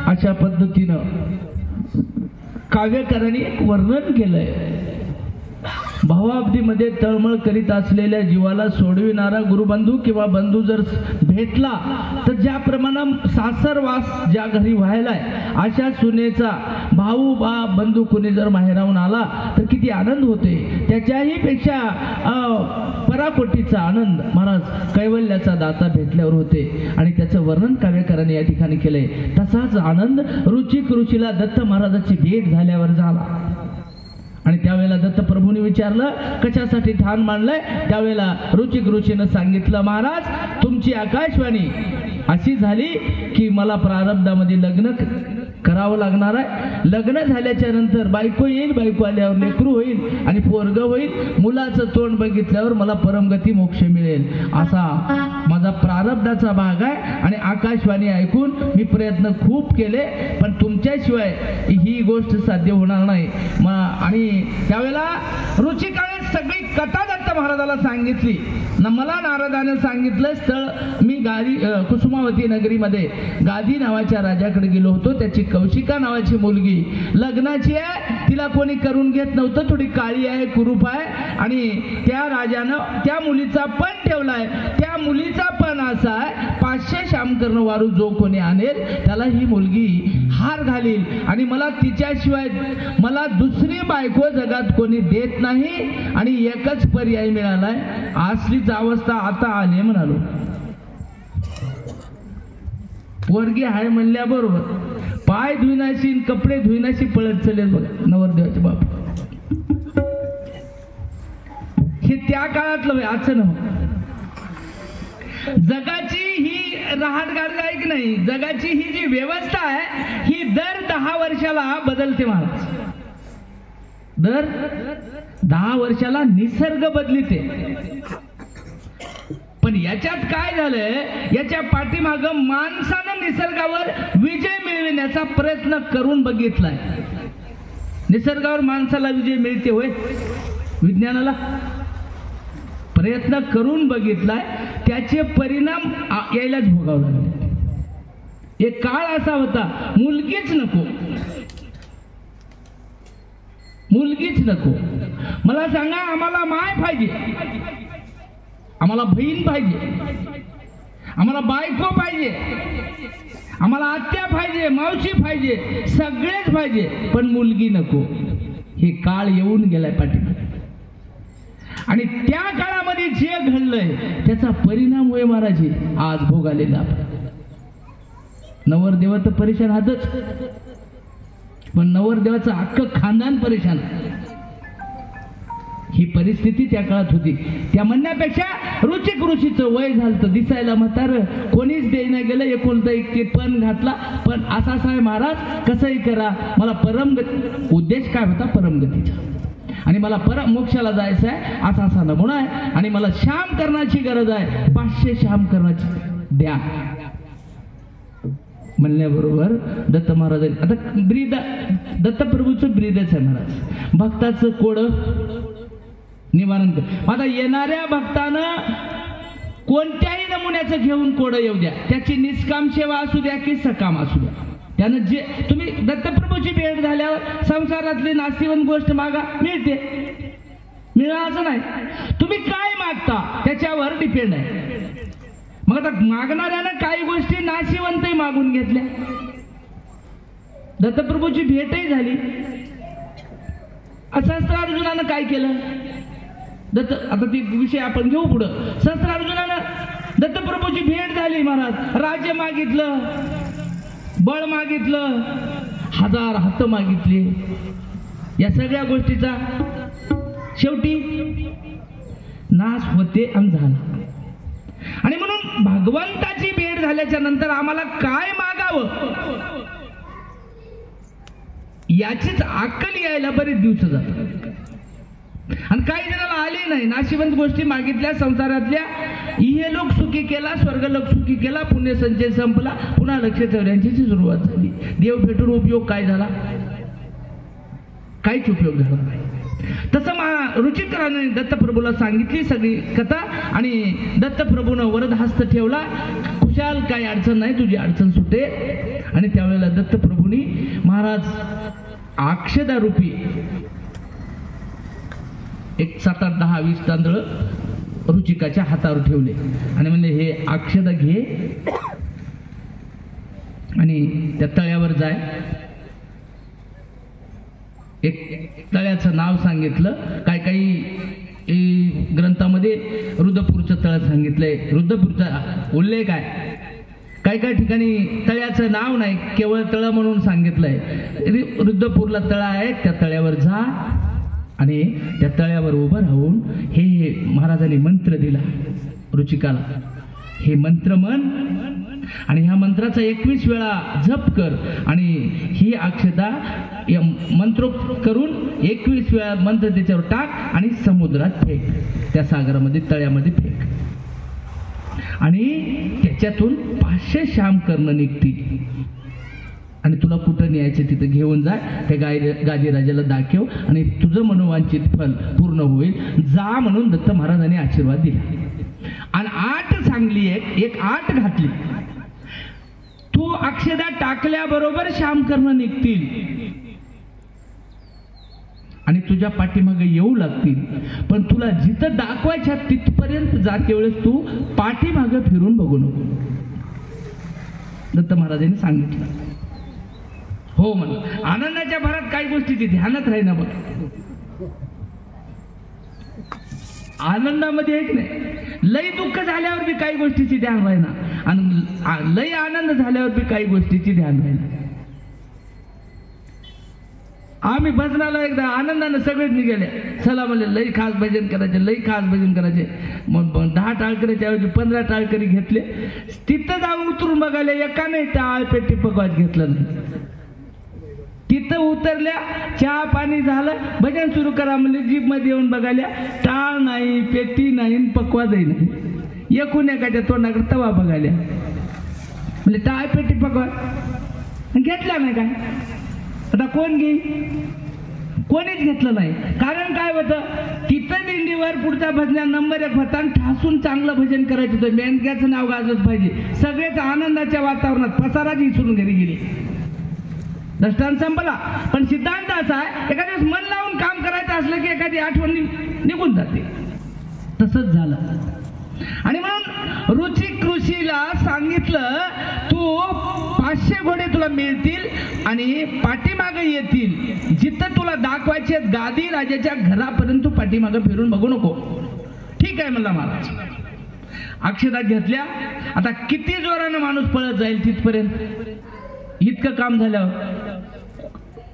अशा पद्धतीनं काव्यकारांनी एक वर्णन केलंय. भावाब्दीमध्ये तळमळ करीत असलेल्या जीवाला सोडविणारा गुरुबंधू किंवा बंधू जर भेटला तर ज्याप्रमाणे सासरवास ज्या घरी व्हायलाय अशा सुनेचा भाऊ बा बंधू कोणी जर माहेराहून आला तर किती आनंद होते. त्याच्याही पेक्षा पराकोटीचा आनंद महाराज कैवल्याचा दाता भेटल्यावर होते. आणि त्याचं वर्णन काव्यकारांनी या ठिकाणी केलंय. तसाच आनंद रुचिक ऋषीला दत्त महाराजाची भेट झाल्यावर झाला. आणि त्यावेळेला दत्त प्रभूंनी विचारलं कशासाठी ठाण मांडलंय. त्यावेळेला रुचिक ऋषीनं सांगितलं, महाराज तुमची आकाशवाणी अशी झाली की मला प्रारब्धामध्ये लग्न करावं लागणार आहे. लग्न झाल्याच्या नंतर बायको येईल, बायको आल्यावर लेकरू होईल आणि पोरग होईल. मुलाचं तोंड बघितल्यावर मला परमगती मोक्ष मिळेल. असा माझा प्रारब्धाचा भाग आहे. आणि आकाशवाणी ऐकून मी प्रयत्न खूप केले पण तुमच्याशिवाय ही गोष्ट साध्य होणार नाही. आणि त्यावेळेला रुचिकाने सगळी कथा दत्त महाराजाला सांगितली न मला नारदाने सांगितलं स्थळ मी गादी कुसुमावती नगरीमध्ये गादी नावाच्या राजाकडे गेलो होतो. त्याची कौशिका नावाची मुलगी लग्नाची आहे, तिला कोणी करून घेत नव्हतं, थोडी काळी आहे, कुरूप आहे आणि त्या राजानं त्या मुलीचा पण ठेवलाय. त्या मुलीचा पण असा आहे 500 शामकर्ण वारू जो कोणी आणेल त्याला ही मुलगी हार घालील आणि मला तिच्याशिवाय मला दुसरी बायको जगात कोणी देत नाही आणि एकच पर्याय मिळालाय. असलीच अवस्था आता आली म्हणालो. पोरगी हाय म्हणल्याबरोबर पाय धुईनाशी कपडे धुईनाशी पळत चलेल बघा नवरदेवाचे बाप. हे त्या काळातलं वय आजचं नव्हतं. जगाची ही रहाटगाडी आहे की नाही, जगाची ही जी व्यवस्था आहे ही दर 10 वर्षाला बदलते महाराज. दर 10 वर्षाला निसर्ग बदलते. पण याच्यात काय झालंय, याच्या पाठीमाग माणसानं निसर्गावर विजय मिळविण्याचा प्रयत्न करून बघितलाय. निसर्गावर माणसाला विजय मिळते होय, विज्ञानाला प्रयत्न करून बघितलाय, त्याचे परिणाम यायलाच भोगावे लागले. एक काळ असा होता मुलगीच नको, मुलगीच नको. मला सांगा, आम्हाला माय पाहिजे, आम्हाला बहीण पाहिजे, आम्हाला बायको पाहिजे, आम्हाला आत्या पाहिजे, मावशी पाहिजे, सगळेच पाहिजे, पण मुलगी नको. हे काळ येऊन गेलाय पाठीमागे आणि त्या काळामध्ये जे घडलंय त्याचा परिणाम होय महाराज आज भोगालेला. नवरदेव तर परेशान हातच, पण नवरदेवाचं अख्खं खानदान परेशान. ही परिस्थिती त्या काळात होती. त्या म्हणण्यापेक्षा रुचिक ऋषीचं वय झालं, दिसायला म्हातार, कोणीच देईना गेलं, एकोणता एक पण घातला. पण असा साहेब महाराज कसंही करा, मला परमगती, उद्देश काय होता परमगतीचा, आणि मला परम मोक्षाला जायचं आहे, असा असा नमुना आहे आणि मला श्याम करण्याची गरज आहे, 500 श्याम करण्याची द्या म्हणल्याबरोबर दत्त महाराजांनी आता ब्रीद दत्तप्रभूचं ब्रीदच आहे महाराज, भक्ताचं कोड निवारण कर. आता येणाऱ्या भक्तानं कोणत्याही नमुन्याचं घेऊन कोड येऊ द्या, त्याची निष्काम सेवा असू द्या की सकाम असू द्या, त्यानं जे तुम्ही दत्तप्रभूची भेट झाल्यावर संसारातली नास्तिवंत गोष्ट मागा, मिळते, मिळा असं नाही. तुम्ही काय मागता त्याच्यावर डिपेंड आहे. मग आता मागणाऱ्यानं काही गोष्टी नाशिवंतही मागून घेतल्या, दत्तप्रभूची भेटही झाली. सहस्त्रार्जुनानं काय केलं, आता ती विषय आपण घेऊ पुढं. सहस्त्रार्जुनानं दत्तप्रभूची भेट झाली महाराज, राज्य मागितलं, बळ मागितलं, 1000 हात मागितले, या सगळ्या गोष्टीचा शेवटी नाश होते आणि झाला. आणि म्हणून भगवंताची भेट झाल्याच्या नंतर आम्हाला काय मागावं याचीच अक्कल यायला बरेच दिवस जातात. आणि काही जणांना आली नाही, नाशिवंत गोष्टी मागितल्या संसारातल्या, इहलोक सुखी केला, स्वर्गलोक सुखी केला, पुण्य संचय संपला, पुन्हा लक्ष चौऱ्यांची सुरुवात झाली. देव भेटून उपयोग काय झाला, काहीच उपयोग झाला नाही. तसं रुचिकराने दत्तप्रभूला सांगितली सगळी कथा आणि दत्तप्रभूनं वरदहस्त ठेवला, खुशाल काही अडचण नाही, तुझी अडचण सुटे. आणि त्यावेळेला दत्तप्रभूंनी महाराज अक्षदा रूपी एक 7, 8, 10, 20 तांदळ रुचिकाच्या हातावर ठेवले आणि म्हणले हे अक्षदा घे आणि त्या तळ्यावर जाय. एक तळ्याचं नाव सांगितलं, काही ग्रंथामध्ये रुद्रपूरचं तळ सांगितलंय, रुद्रपूरचा उल्लेख आहे. काही ठिकाणी तळ्याचं नाव नाही, केवळ तळ म्हणून सांगितलंय. रुद्रपूरला तळ आहे, त्या तळ्यावर जा आणि त्या तळ्यावर उभं राहून हे महाराजांनी मंत्र दिला रुचिकाला, हे मंत्र म्हण आणि ह्या मंत्राचा 21 वेळा जप कर आणि ही अक्षता मंत्र करून 21 वेळा मंत्र त्याच्यावर टाक आणि समुद्रात फेक, त्या सागरामध्ये तळ्यामध्ये फेक आणि त्याच्यातून 500 श्याम कर्ण निघतील. आणि तुला कुठं न्यायचं तिथं घेऊन जा, त्या गादीराजाला दाखव आणि तुझं मनोवांछित फल पूर्ण होईल, जा म्हणून दत्त महाराजांनी आशीर्वाद दिला. आणि 8 सांगली, एक 8 घातली. तू अक्षदा टाकल्याबरोबर श्यामकर्ण निघतील आणि तुझ्या पाठीमागे येऊ लागतील, पण तुला जिथं दाखवायच्या तिथपर्यंत जाते वेळेस तू पाठीमागे फिरून बघू नको. दत्त महाराजांनी सांगितलं. हो म्हणून आनंदाच्या भरात काही गोष्टीची ध्यानच राही ना. बघ आनंदामध्ये एक नाही, लय दुःख झाल्यावर बी काही गोष्टीची ध्यान राही ना, आणि लय आनंद झाल्यावर बी काही गोष्टीची ध्यान राही ना. आम्ही भजनाला एकदा आनंदानं सगळेच निघाले, चला म्हणले लई खास भजन करायचे, लई खास भजन करायचे. मग 10 टाळकरीच्या ऐवजी 15 टाळकरी घेतले. तिथं जाऊन उतरून बघायला एका नाही त्या आळपेटी पकवाज घेतलं नाही. तिथं उतरल्या, चहा पाणी झालं, भजन सुरू करा म्हणजे जीप मध्ये येऊन बघायला टाळ नाही, पेटी नाही, पकवाजही नाही. एकूण एकाच्या तोंडाकडे तवा बघायला म्हणजे टाळ पेटी पकवाज घेतला नाही काय. आता कोण घेईल? कोणीच घेतलं नाही. कारण काय होतं, तिथं दिंडीवर पुढचा भजना नंबर 1 होता आणि ठासून चांगलं भजन करायचं होतं. मेंढक्याचं नाव गाजत पाहिजे. सगळेच आनंदाच्या वातावरणात पसाराच विसरून घरी गेले. दृष्टांत संपला. पण सिद्धांत असा आहे, एखाद्या मन लावून काम करायचं असलं की एखादी आठवण निघून जाते. तसंच झालं. आणि म्हणून रुचिक ऋषीला सांगितलं, तू 500 घोडे तुला मिळतील आणि पाठीमागे येतील, जिथं तुला दाखवायचे गादी राजाच्या घरापर्यंत तू पाठीमागे फिरून बघू नको. ठीक आहे म्हणला महाराज. अक्षदा घेतल्या. आता किती जोरानं माणूस पळत जाईल तिथपर्यंत. इतकं काम झाल्यावर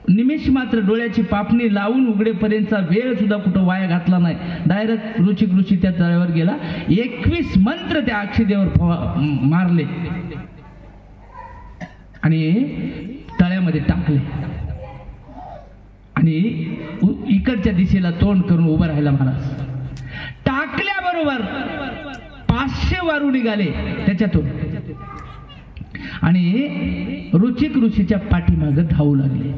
निमिष मात्र डोळ्याची पापणी लावून उघडेपर्यंतचा वेळ सुद्धा कुठं वाया घातला नाही. डायरेक्ट रुचिक ऋषी त्या तळ्यावर गेला. 21 मंत्र त्या अक्षदेवर मारले आणि तळ्यामध्ये टाकले आणि इकडच्या दिशेला तोंड करून उभं राहिला महाराज. टाकल्याबरोबर 500 वारू निघाले त्याच्यातून आणि रुचिक ऋषीच्या पाठीमागे धावू लागले.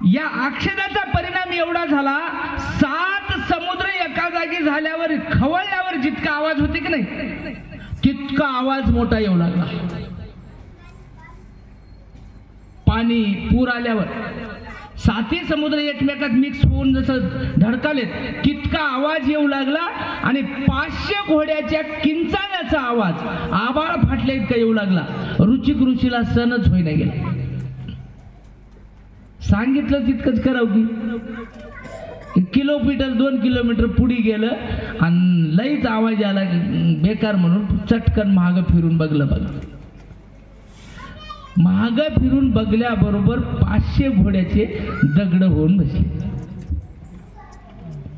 या अक्षदाचा परिणाम एवढा झाला, 7 समुद्र एका जागी झाल्यावर खवळल्यावर जितका आवाज होते की नाही, तितका आवाज मोठा येऊ लागला. पाणी पूर आल्यावर 7ही समुद्र एकमेकात मिक्स होऊन जसं धडकालेत, तितका आवाज येऊ लागला आणि 500 घोड्याच्या किंचाळ्याचा आवाज आभाळ फाटले इतका येऊ लागला. रुचिक ऋषीला सहनच होईना गेला. सांगितलं तितकंच करावं की 1 किलोमीटर 2 किलोमीटर पुढे गेलं आणि लईच आवाज आला बेकार म्हणून चटकन मागं फिरून बघलं. मागं फिरून बघल्याबरोबर 500 घोड्याचे दगड होऊन बसले.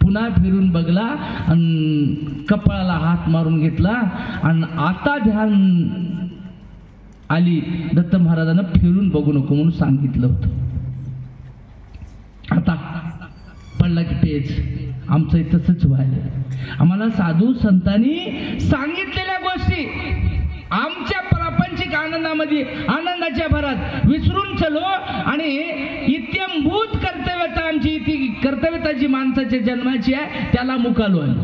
पुन्हा फिरून बघला आणि कपाळाला हात मारून घेतला आणि आता ध्यान आली. दत्त महाराजांना फिरून बघू नको म्हणून सांगितलं होतं. आता पडला की पेच. आमचं तसंच व्हायला. आम्हाला साधू संतांनी सांगितलेल्या गोष्टी आमच्या प्रापंचिक आनंदामध्ये आनंदाच्या भरात विसरून चलो आणि इत्यंभूत कर्तव्यता आमची ती कर्तव्यता जी माणसाच्या जन्माची आहे त्याला मुकालो आहे.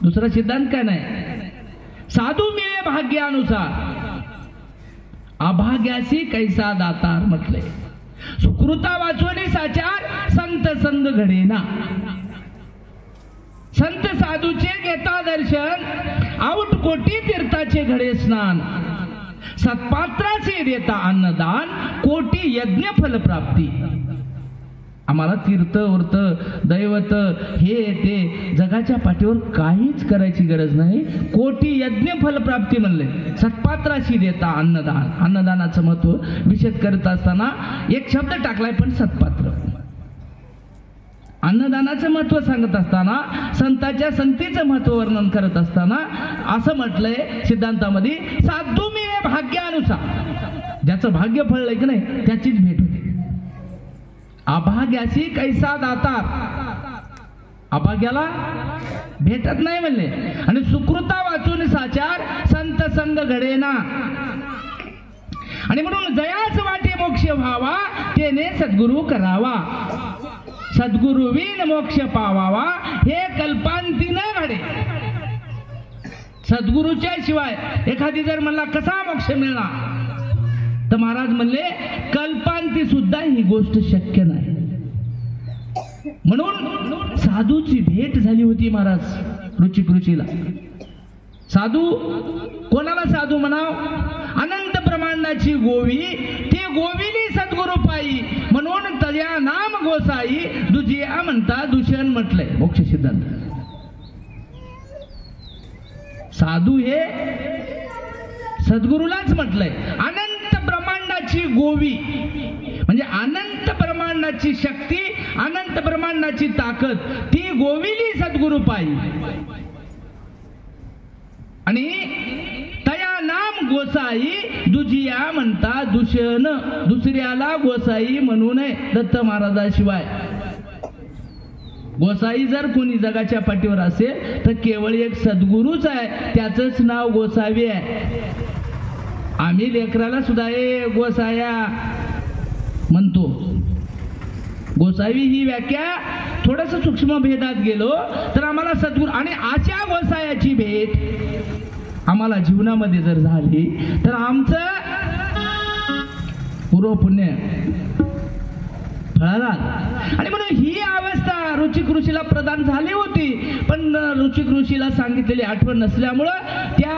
दुसरा सिद्धांत काय नाही. साधू मिळे भाग्यानुसार, अभाग्यासी कैसा दातार म्हटले. सुकृता वाचवणे साचार, संत संग घडेना. संत साधूचे घेता दर्शन, आऊट कोटी तीर्थाचे घडे स्नान. सत्पात्राचे देता अन्नदान, कोटी यज्ञ फल प्राप्ती. आम्हाला तीर्थ व्रत दैवत हे ते जगाच्या पाठीवर काहीच करायची गरज नाही. कोटी यज्ञ फल प्राप्ती म्हणले. सत्पात्राशी देता अन्नदान. अन्नदानाचं महत्व विशद करत असताना एक शब्द टाकलाय पण सत्पात्र. अन्नदानाचं महत्व सांगत असताना संतांच्या संतीचं महत्व वर्णन करत असताना असं म्हटलंय सिद्धांतामध्ये, साधू मिळे भाग्यानुसार. ज्याचं भाग्य फळलंय की नाही त्याचीच भेट होते. अभाग्यासी कैसा दातार. आपा गेला भेटत नाही म्हणले. आणि सुकृता वाचून साचार संत संग घडेना. आणि म्हणून जयाच वाटे मोक्ष व्हावा तेने सद्गुरु करावा. सद्गुरु विन मोक्ष पावावा हे कल्पांती न घडे. सद्गुरूच्या शिवाय एखादी जर म्हणला कसा मोक्ष मिळणार तर महाराज म्हणले कल्पांती सुद्धा ही गोष्ट शक्य नाही. म्हणून साधूची भेट झाली होती महाराज रुचिक ऋषीला. साधू कोणाला साधू म्हणाव? अनंत ब्रह्मांडाची गोवी ती गोविली सद्गुरु पायी. म्हणून तया नाम गोसाई दुजिया म्हणता दूषण म्हटलंय मोक्ष सिद्धांत. साधू हे सद्गुरूलाच म्हटलंय. अनंत ब्रह्मांडाची गोवी म्हणजे अनंत ब्रह्मांडाची शक्ती अनंत ब्रह्मांडाची ताकद ती गोविली सद्गुरु पायी. आणि तया नाम गोसाई दुजिया म्हणता दूषण. दुसऱ्याला गोसाई म्हणू नये दत्त महाराजाशिवाय. गोसाई जर कोणी जगाच्या पाठीवर असेल तर केवळ एक सद्गुरूच आहे, त्याचंच नाव गोसावी आहे. आम्ही लेकराला सुद्धा गोसाया म्हणतो. गोसावी ही व्याख्या थोडस सूक्ष्म भेदात गेलो तर आम्हाला सद्गुरू आणि अशा गोसायाची भेट आम्हाला जीवनामध्ये जर झाली तर आमचं पूर्व पुण्य फळाला. आणि म्हणून ही अवस्था रुचिक ऋषीला प्रदान झाली होती. पण रुचिक ऋषीला सांगितलेली आठवण नसल्यामुळं त्या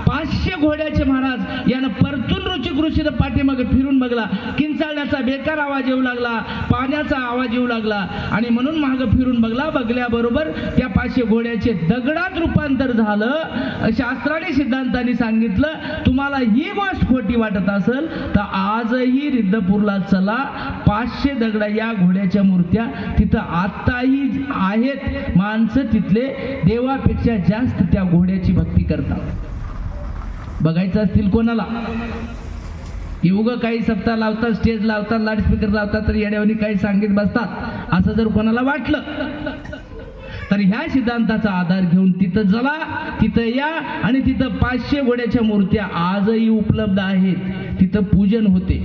500 घोड्याचे महाराज यानं परतून रुचिक ऋषीला पाठीमागे फिरून बघला. किंचाळण्याचा बेकार आवाज येऊ लागला, पाण्याचा आवाज येऊ लागला. आणि म्हणून मागं फिरून बघला. बघल्याबरोबर त्या 500 घोड्याचे दगडात रूपांतर झालं. शास्त्राने सिद्धांतांनी सांगितलं तुम्हाला ही गोष्ट खोटी वाटत असेल तर आजही रिद्धपूरला चला. 500 दगडा या घोड्याच्या मूर्त्या तिथं आताही आहेत. माणसं तिथले देवापेक्षा जास्त त्या घोड्याची भक्ती करतात. बघायचं असतील कोणाला की उगं काही सप्ताह लावतात, स्टेज लावतात, लाऊडस्पीकर लावतात तर येड्यावानी काही सांगित बसतात असं जर कोणाला वाटलं तर ह्या सिद्धांताचा आधार घेऊन तिथं चला, तिथं या. आणि तिथं 500 घोड्याच्या मूर्त्या आजही उपलब्ध आहेत. तिथं पूजन होते.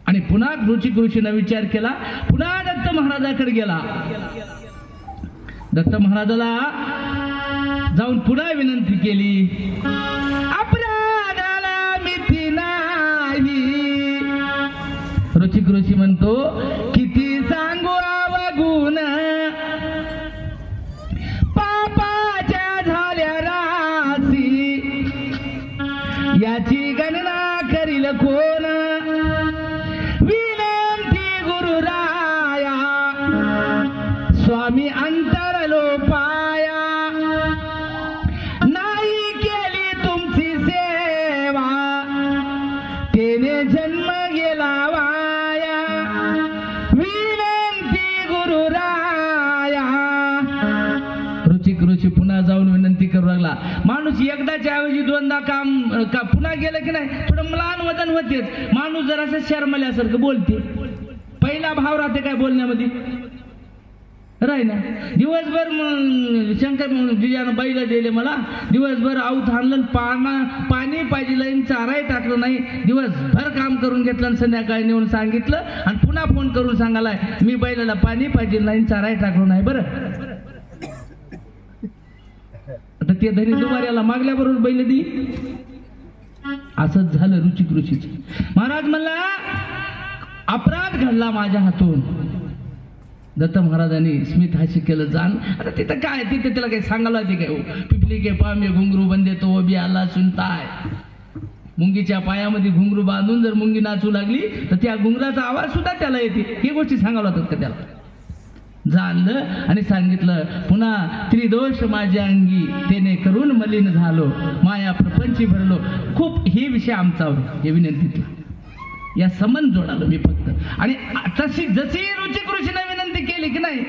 आणि पुन्हा रुचिक ऋषीने विचार केला. पुन्हा दत्त महाराजाकडे गेला. दत्त महाराजाला जाऊन पुन्हा विनंती केली. अपराधाला मिती नाही. रुचिक ऋषी म्हणतो किती सांगू अवगुण पापाच्या झाल्या राशी याची गणना करील कोण. स्वामी अंतरलो पाया नाही केली तुमची सेवा तेने जन्म गेला वाया. विनंती गुरुराया. रुचिक ऋषी पुन्हा जाऊन विनंती करू लागला. माणूस एकदाच्या ऐवजी दोनदा काम पुन्हा गेलं की नाही थोडं म्लान वदन होतेच. माणूस जर असं शर्मल्यासारखं बोलते. पहिला भाव राहते काय बोलण्यामध्ये राही ना. दिवसभर शंकर जिजानं बैल दिले मला. दिवसभर आऊत आणलं, पाणी पाहिजे लाईन चाराही टाकलं नाही. दिवसभर काम करून घेतलं आणि संध्याकाळी नेऊन सांगितलं आणि पुन्हा फोन करून सांगायला मी बैलाला पाणी पाहिजे लाईन चाराही टाकलं नाही. बरं आता ते धनी दुमाऱ्याला मागल्याबरोबर बैल दी. असंच झालं रुचिक ऋषीचं. महाराज म्हणला अपराध घडला माझ्या हातून. दत्त महाराजांनी स्मित हास्य केलं. जाण आता तिथं काय तिथे त्याला काही सांगायला ते काय पिपली के पामे घुंगरू बंदे तो बी आला सुनताय. मुंगीच्या पायामध्ये घुंगरू बांधून जर मुंगी नाचू लागली तर त्या घुंगराचा आवाज सुद्धा त्याला येते. ही गोष्टी सांगायला होतात का त्याला? जाणलं आणि सांगितलं. पुन्हा त्रिदोष माझ्या अंगी तेने करून मलिन झालो माया प्रपंची भरलो. खूप हे विषय आमचा हे विनंतीतला या संबंध जोडालो मी फक्त. आणि तशी जशी रुचिक ऋषीने विनंती केली की नाही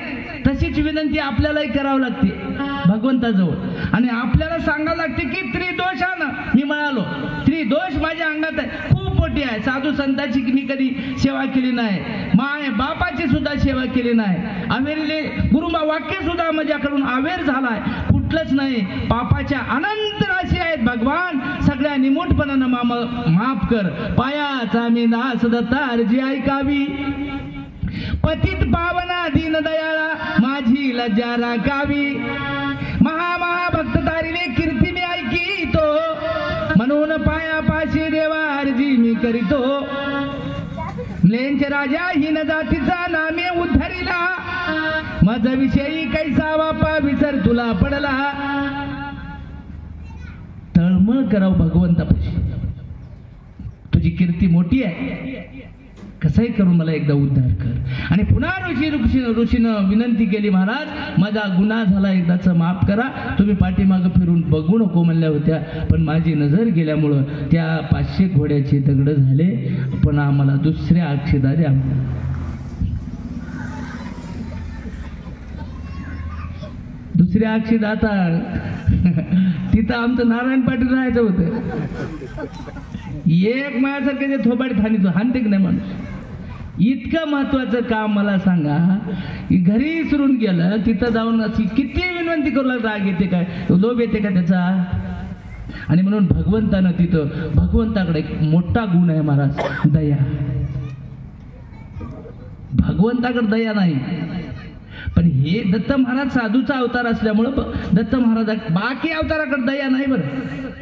तशीच विनंती आपल्यालाही करावं लागते भगवंताजवळ. आणि आपल्याला सांगावं लागते की त्रिदोषानं मी म्हणालो त्रिदोष माझ्या अंगात आहे. खूप मोठी मोठी आहे. साधू संतांची मी कधी सेवा केली नाही, माय बापाची सुद्धा सेवा केली नाही. अवेरले गुरुमा वाक्य सुद्धा माझ्याकडून अवेर झालाय, कुठलंच नाही. पापाच्या अनंत राशी आहेत भगवान, सगळ्या निमूटपणानं माफ कर. पायाचा मी दास दत्ता अर्जी ऐकावी, पतित पावना दीन दयाळा माझी लज्जा राखावी. महाभक्त तारिले कीर्ती मी ऐकितो, म्हणून पायापाशी देवा अर्जी मी करीतो. म्लेंच राजा हिन जातीचा नामे उद्धरिला, माझा विषयी कैसा बापा विसर तुला पडला. तळमळ कराव भगवंतापाशी, तुझी कीर्ती मोठी आहे, कसंही करून मला एकदा उद्धार कर. आणि पुन्हा ऋषीनं विनंती केली, महाराज माझा गुन्हा झाला, एकदाच माफ करा. तुम्ही पाठीमागं फिरून बघू नको म्हणल्या होत्या, पण माझी नजर गेल्यामुळं त्या 500 घोड्याचे दगड झाले. पण आम्हाला दुसऱ्या अक्षदा द्या. दुसऱ्या अक्षदा आता तिथं आमचं नारायण पाटील राहायचं होतं. एक माझ्यासारखं जे थोबाडी थानीतो हानते की नाही माणूस. इतकं महत्वाचं काम मला सांगा, घरी विसरून गेलं, तिथं जाऊन अशी किती विनंती करू लागला, राग येते काय, लोभ येते का त्याचा. आणि म्हणून भगवंतानं तिथं, भगवंताकडे एक मोठा गुण आहे महाराज, दया. भगवंताकडे दया नाही, पण हे दत्त महाराज साधूचा अवतार असल्यामुळं दत्त महाराज, बाकी अवताराकडे दया नाही. बरं,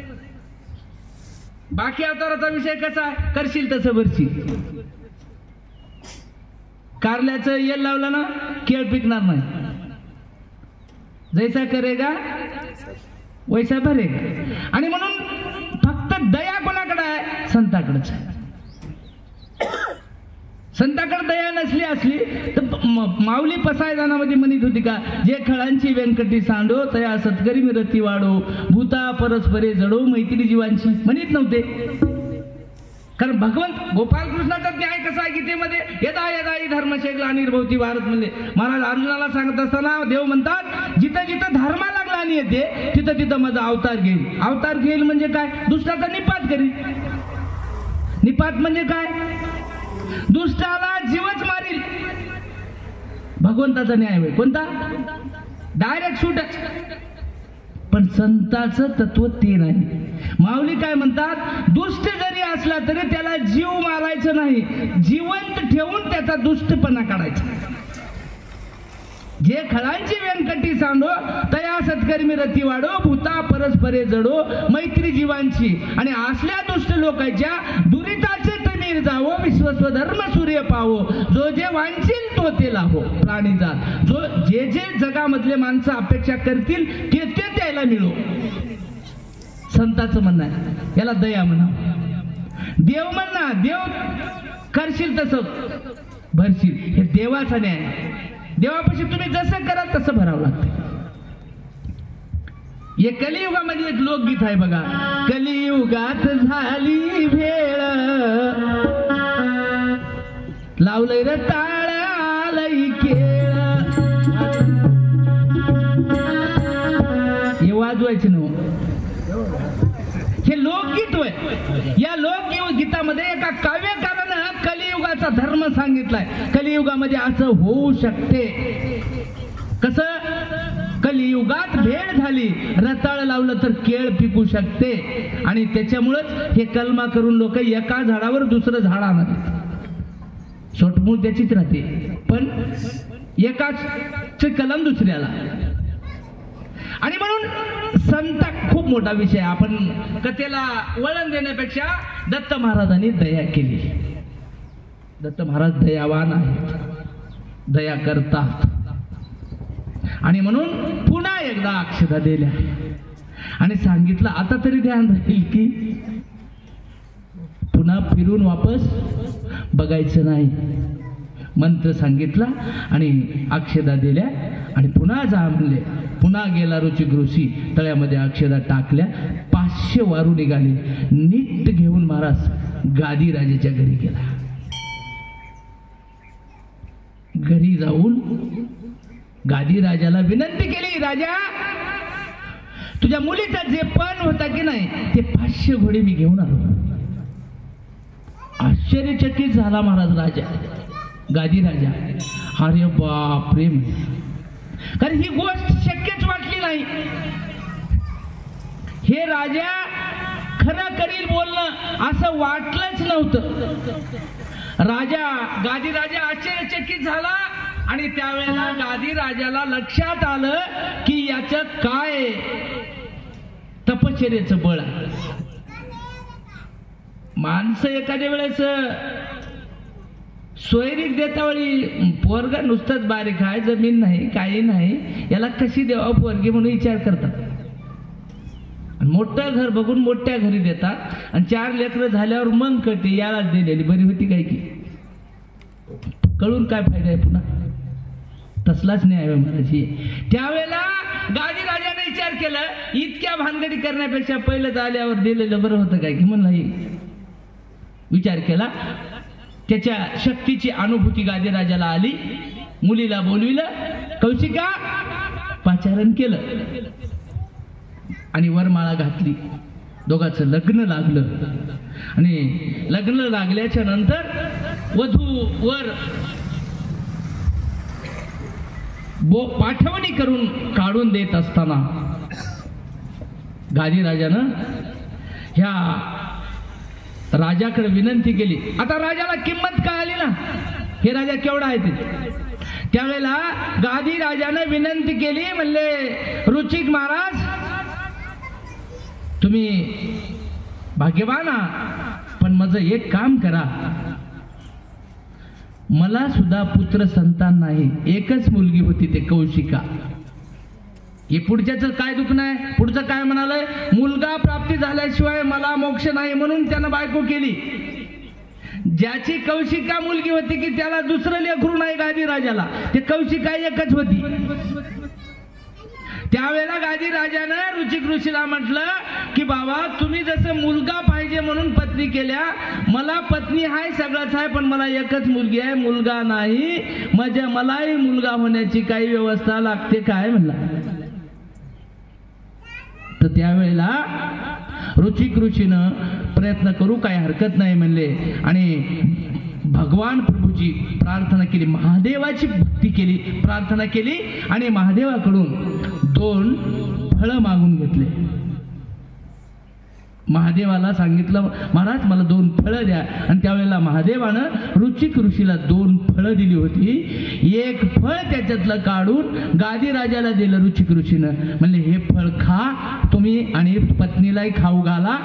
बाकी अवताराचा विषय कसा, करशील तसं भरशील. कारल्याचं येल लावलं ना, केळ पिकणार नाही. जैसा करेगा वैसा भरेगा. आणि म्हणून फक्त दया कोणाकडे आहे, संताकडेच आहे. संताकडे दया नसली असली तर माऊली पसायदानामध्ये म्हणत होती का, जे खळांची व्यंकटी सांडो तया सत्करी मिरती वाढो, भूता परस्परे जडो मैत्री जीवांची म्हणत नव्हते. कारण भगवंत गोपालकृष्णाचा न्याय कसा आहे गीतेमध्ये, यदा यदा ही धर्मशेगला निर्भवती भारत म्हणजे महाराज अर्जुनाला सांगत असताना देव म्हणतात, जिथं जिथं धर्मा लागला आणि येते तिथं तिथं माझा अवतार घेईल. अवतार घेईल म्हणजे काय, दुष्टाचा निपात करील. निपात म्हणजे काय, दुष्टाला जीवच मारील. भगवंताचा न्याय होय कोणता, डायरेक्ट शूटच. पण संताचं तत्व ते नाही. माऊली काय म्हणतात, दुष्ट जरी असला तरी त्याला जीव मारायचं नाही, जिवंत ठेवून त्याचा दुष्टपणा काढायचा. जे खळांची व्यंकटी सांडो तया सत्कर्मी रती वाढो, भूता परस्परे जडो मैत्री जीवांची. आणि असल्या दुष्ट लोकांच्या दुरिताचे तमीर जावो, विश्वस्वधर्म सूर्य पावो, जो जे वांछील तो ते लाभो प्राणी जात. जो जे जे जगामधले माणसं अपेक्षा करतील ते ते त्याला मिळो. संताचं म्हणणं आहे, याला दया म्हणा. देव म्हणा, देव करशील तसं भरशील, हे देवाचा न्याय. देवापाशी तुम्ही जसं कराल तसं भरावं लागतं. हे कलियुगामध्ये एक लोकगीत आहे बघा, कलियुगात झाली भेळ, लावलंय रे टाळ आलंय केळ. हे वाजवायचं नव्ह, हे लोकगीत होय. या लोकगीतामध्ये एका काव्यकारानं कलियुगाचा धर्म सांगितलाय. कलियुगामध्ये असं होऊ शकते. कसं, कलियुगात भेळ झाली, रताळ लावलं तर केळ पिकू शकते. आणि त्याच्यामुळेच हे कलमा करून लोक एका झाडावर दुसरं झाड आणत. सोटमूळ त्याचीच राहते, पण एकाच कलम दुसऱ्याला. आणि म्हणून संत खूप मोठा विषय. आपण कथेला वळण देण्यापेक्षा दत्त महाराजांनी दया केली. दत्त महाराज दयावान आहेत, दया करतात. आणि म्हणून पुन्हा एकदा अक्षता दिल्या आणि सांगितलं, आता तरी ध्यान राहील की पुन्हा फिरून वापस बघायचं नाही. मंत्र सांगितला आणि अक्षता दिल्या आणि पुन्हा जा म्हणले. पुन्हा गेला रुचिक ऋषी, तळ्यामध्ये अक्षता टाकल्या. 500 वारू निघाले. नीट घेऊन महाराज गादी राजाच्या घरी गेला. घरी जाऊन गादी राजाला विनंती केली, राजा तुझ्या मुलीचा जे पण होता की नाही ते 500 घोडे मी घेऊन आलो. आश्चर्यचकित झाला महाराज राजा, गादी राजा. अरे बाप रे, कारण ही गोष्ट शक्यच वाटली नाही. हे राजा खरं करील बोलणं असं वाटलंच नव्हतं. गादी राजा आश्चर्यचकित झाला आणि त्यावेळेला गादी राजाला लक्षात आलं की याच्यात काय तपश्चर्याचं बळ आहे. माणसं एखाद्या वेळेस सोयरीक देता वेळी पोरगा नुसतंच बारीक आहे, जमीन नाही काही नाही, याला कशी देवा पोरगी म्हणून विचार करतात. मोठं घर बघून मोठ्या घरी देतात आणि 4 लेकरं झाल्यावर मग कळते यालाच दिलेली बरी होती काय की. कळून काय फायदा आहे पुन्हा, तसलाच नाही आहे महाराज. त्यावेळेला गादी राजाने विचार केला, इतक्या भानगडी करण्यापेक्षा पहिलं आल्यावर दिलेलं बरं होतं काय की म्हणलं. विचार केला, त्याच्या शक्तीची अनुभूती गादी राजाला आली. मुलीला बोलविलं, कौशिका पाचारण केलं आणि वरमाळा घातली. दोघांचं लग्न लागलं आणि लग्न लागल्याच्या नंतर वधू वर पाठवणी करून काढून देत असताना गादी राजानं ह्या राजाकडे विनंती केली. आता राजाला किंमत काय आली ना, हे राजा केवढा आहे ते. त्यावेळेला गादी राजाने विनंती केली, म्हणले रुचिक महाराज तुम्ही भाग्यवान आहात, पण माझं एक काम करा, मला सुद्धा पुत्र संतान नाही, एकच मुलगी होती ते कौशिका. हे पुढच्याच काय दुःख नाही, पुढचं काय म्हणालंय, मुलगा प्राप्ती झाल्याशिवाय मला मोक्ष नाही म्हणून त्यानं बायको केली. ज्याची कौशिका मुलगी होती की त्याला दुसरं लेकरू नाही गादी राजाला, ते कौशिका एकच होती. त्यावेळेला गादी राजानं रुचिक ऋषीला म्हटलं की बाबा तुम्ही जसं मुलगा पाहिजे म्हणून पत्नी केल्या, मला पत्नी आहे सगळंच आहे, पण मला एकच मुलगी आहे, मुलगा नाही, म्हणजे मलाही मुलगा होण्याची काही व्यवस्था लागते काय म्हणला. तर त्यावेळेला रुचिक ऋषीनं प्रयत्न करू काही हरकत नाही म्हणले आणि भगवान प्रभूची प्रार्थना केली, महादेवाची भक्ती केली, प्रार्थना केली आणि महादेवाकडून 2 फळं मागून घेतले. महादेवाला सांगितलं महाराज मला 2 फळं द्या, आणि त्यावेळेला महादेवानं रुचिक ऋषीला 2 फळं दिली होती. एक फळ त्याच्यातलं काढून गादी राजाला दिलं रुचिक ऋषीनं, म्हणले हे फळ खा तुम्ही आणि पत्नीलाही खाऊ घाला,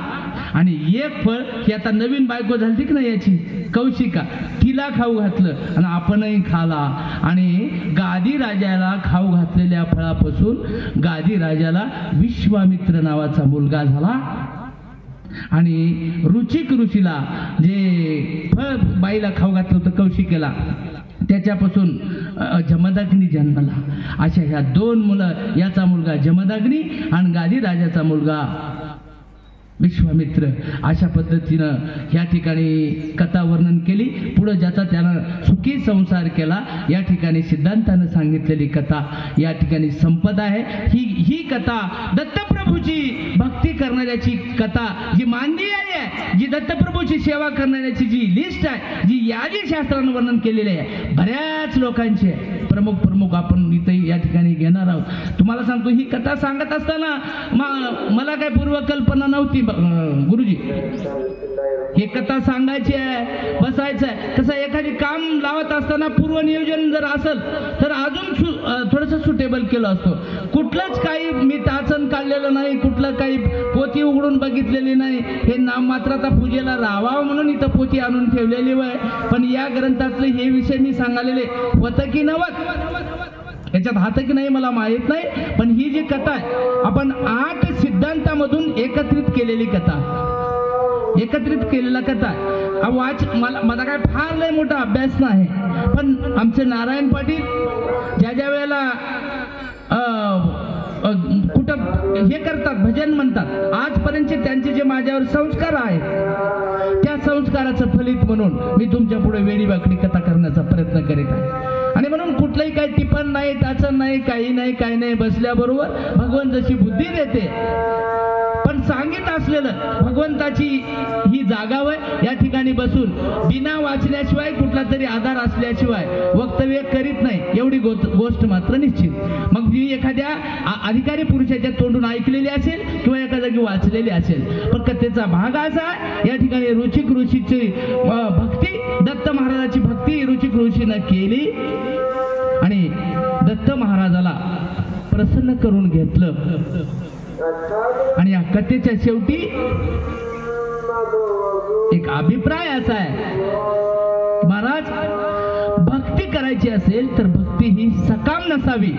आणि एक फळ ही आता नवीन बायको झाली की नाही याची कौशिका, तिला खाऊ घातलं आणि आपणही खाला. आणि गादी राजाला खाऊ घातलेल्या फळापासून गादी राजाला विश्वामित्र नावाचा मुलगा झाला. आणि रुचिक ऋषीला जे फळ बाईला खाऊ घातलं होतं कौशिकेला, त्याच्यापासून जमदाग्नी जन्मला. अशा ह्या 2 मुलं, याचा मुलगा जमदाग्नी आणि गादी राजाचा मुलगा विश्वामित्र. अशा पद्धतीनं या ठिकाणी कथा वर्णन केली. पुढे ज्याचा त्यानं सुखी संसार केला या ठिकाणी सिद्धांतानं सांगितलेली कथा या ठिकाणी संपदा आहे. ही कथा दत्तप्रभूची भक्ती करणाऱ्याची कथा जी मांडली आहे, जी दत्तप्रभूची सेवा करणाऱ्याची जी लिस्ट आहे, जी यादी शास्त्रानं वर्णन केलेली आहे, बऱ्याच लोकांची आहे. प्रमुख आपण इथे या ठिकाणी घेणार आहोत. तुम्हाला सांगतो ही कथा सांगत असताना मला काही पूर्वकल्पना नव्हती गुरुजी. हे कथा सांगायची आहे, बसायचं आहे. कसं एखादी काम लावत असताना पूर्वनियोजन जर असेल तर अजून थोडंसं सुटेबल केलं असतो. कुठलंच काही मी टाचन काढलेलं नाही, कुठलं काही पोथी उघडून बघितलेली नाही. हे नाम मात्र आता पूजेला राहावं म्हणून इथं पोथी आणून ठेवलेली आहे. पण या ग्रंथातले हे विषय मी सांगालेले होतं की नव्हतं याच्यात हात की नाही मला माहित नाही. पण ही जी कथा आहे आपण 8 सिद्धांतामधून एकत्रित केलेली कथा, एकत्रित केलेला कथा मला काय फार लय मोठा अभ्यास नाही. पण आमचे नारायण पाटील ज्या वेळेला कुठं हे करतात, भजन म्हणतात, आजपर्यंतचे त्यांचे जे माझ्यावर संस्कार आहेत त्या संस्काराचं फलित म्हणून मी तुमच्या पुढे वेडी वाकडी कथा करण्याचा प्रयत्न करीत आहे. आणि म्हणून कुठलंही काही टिपण नाही, टाचन नाही, काही नाही, काही नाही. बसल्याबरोबर भगवान जशी बुद्धी देते पण सांगित असलेलं भगवंताची ही जागा वय या ठिकाणी बसून बिना वाचल्याशिवाय कुठला तरी आधार असल्याशिवाय वक्तव्य करीत नाही एवढी गोष्ट मात्र निश्चित. मग मी एखाद्या अधिकारी पुरुषाच्या तोंडून ऐकलेली असेल किंवा एका जागी वाचलेली असेल, पण कथेचा भाग असा या ठिकाणी रुचिक ऋषीची भक्ती, दत्त महाराजाची भक्ती रुचिक ऋषीनं केली आणि दत्त महाराजाला प्रसन्न करून घेतलं. आणि या कथेच्या शेवटी एक अभिप्राय असा आहे, महाराज भक्ती करायची असेल तर भक्ती ही सकाम नसावी.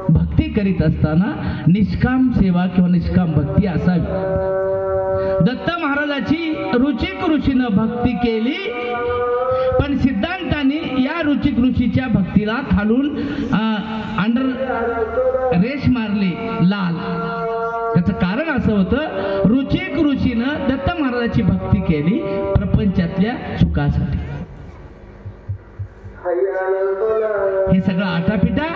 भक्ती करीत असताना निष्काम सेवा किंवा निष्काम भक्ती असावी. दत्त महाराजाची रुचिक ऋषीनं भक्ती केली, पण सिद्धांतांनी या रुचिक ऋषीच्या भक्तीला खालून अंडर रेश मारली लाल. त्याचं कारण असं होतं, रुचिक ऋषीनं दत्त महाराजाची भक्ती केली प्रपंचातल्या सुखासाठी. हे सगळं आटापिटा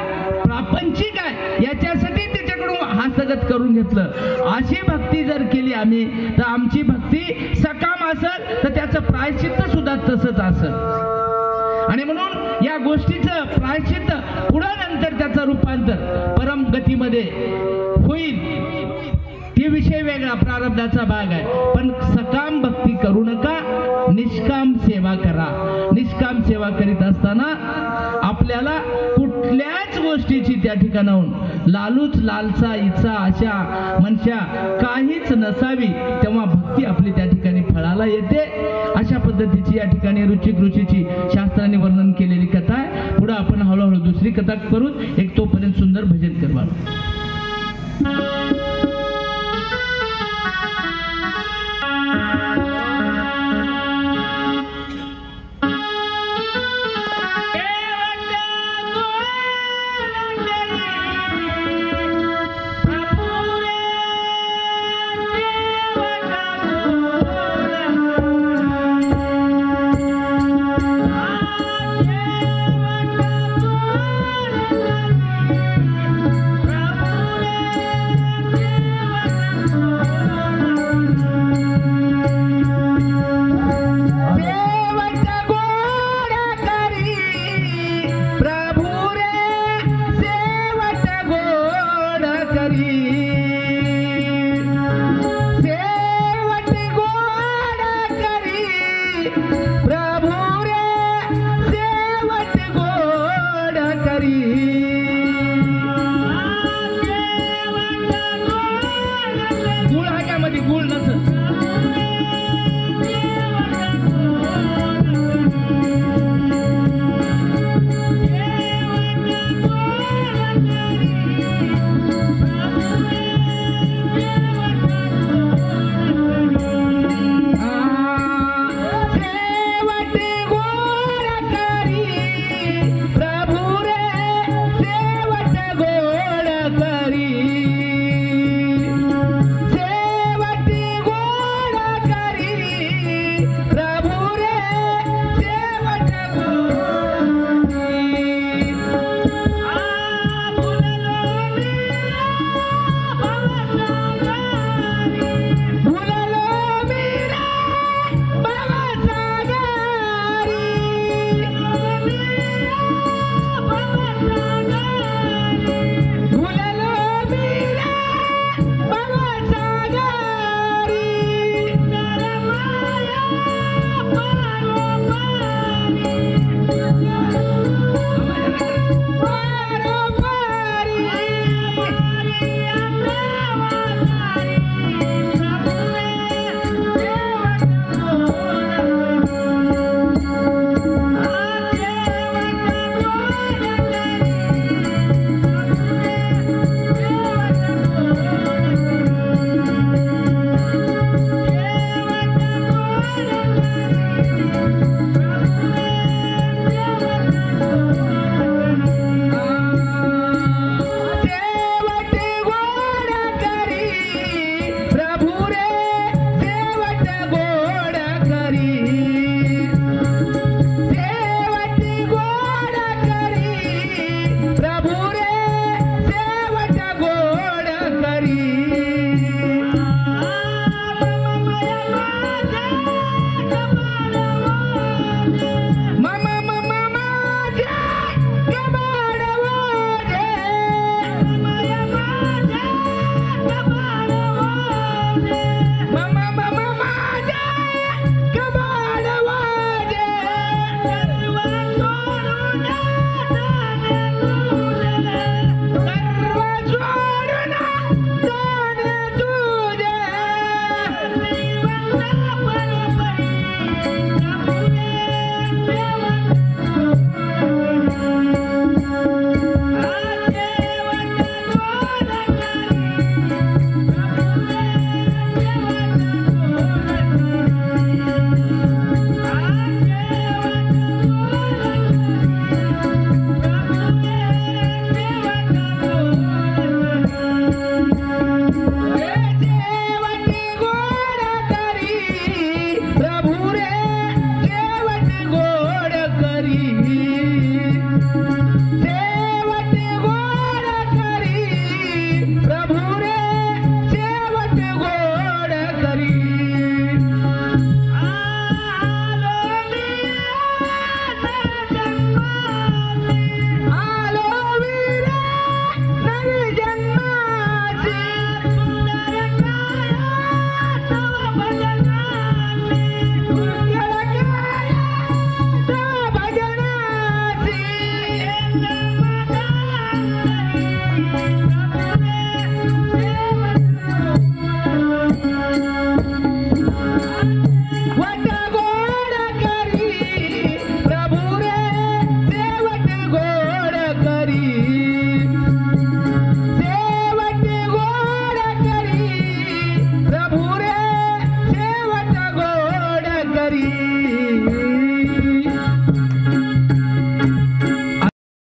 प्रापंचिक आहे, याच्यासाठी त्याच्याकडून हस्तगत करून घेतलं. अशी भक्ती जर केली आम्ही तर आमची भक्ती सकाम असेल तर त्याचं प्रायश्चित्त सुद्धा तसंच असेल. आणि म्हणून या गोष्टीचं प्रायश्चित्त पुढं नंतर त्याचं रूपांतर परम गतीमध्ये होईल. ते विषय वेगळा, प्रारब्धाचा भाग आहे. पण सकाम भक्ती करू नका, निष्काम सेवा करा. निष्काम सेवा करीत असताना आपल्याला कुठल्याच गोष्टीची त्या ठिकाणाहून लालूच, लालसा, इच्छा, आशा, मनशा काहीच नसावी, तेव्हा भक्ती आपली त्या ठिकाणी फळाला येते. अशा पद्धतीची या ठिकाणी रुचिक ऋषीची शास्त्राने वर्णन केलेली कथा आहे. पुढे आपण हळूहळू दुसरी कथा करून एक तोपर्यंत सुंदर भजन करणार.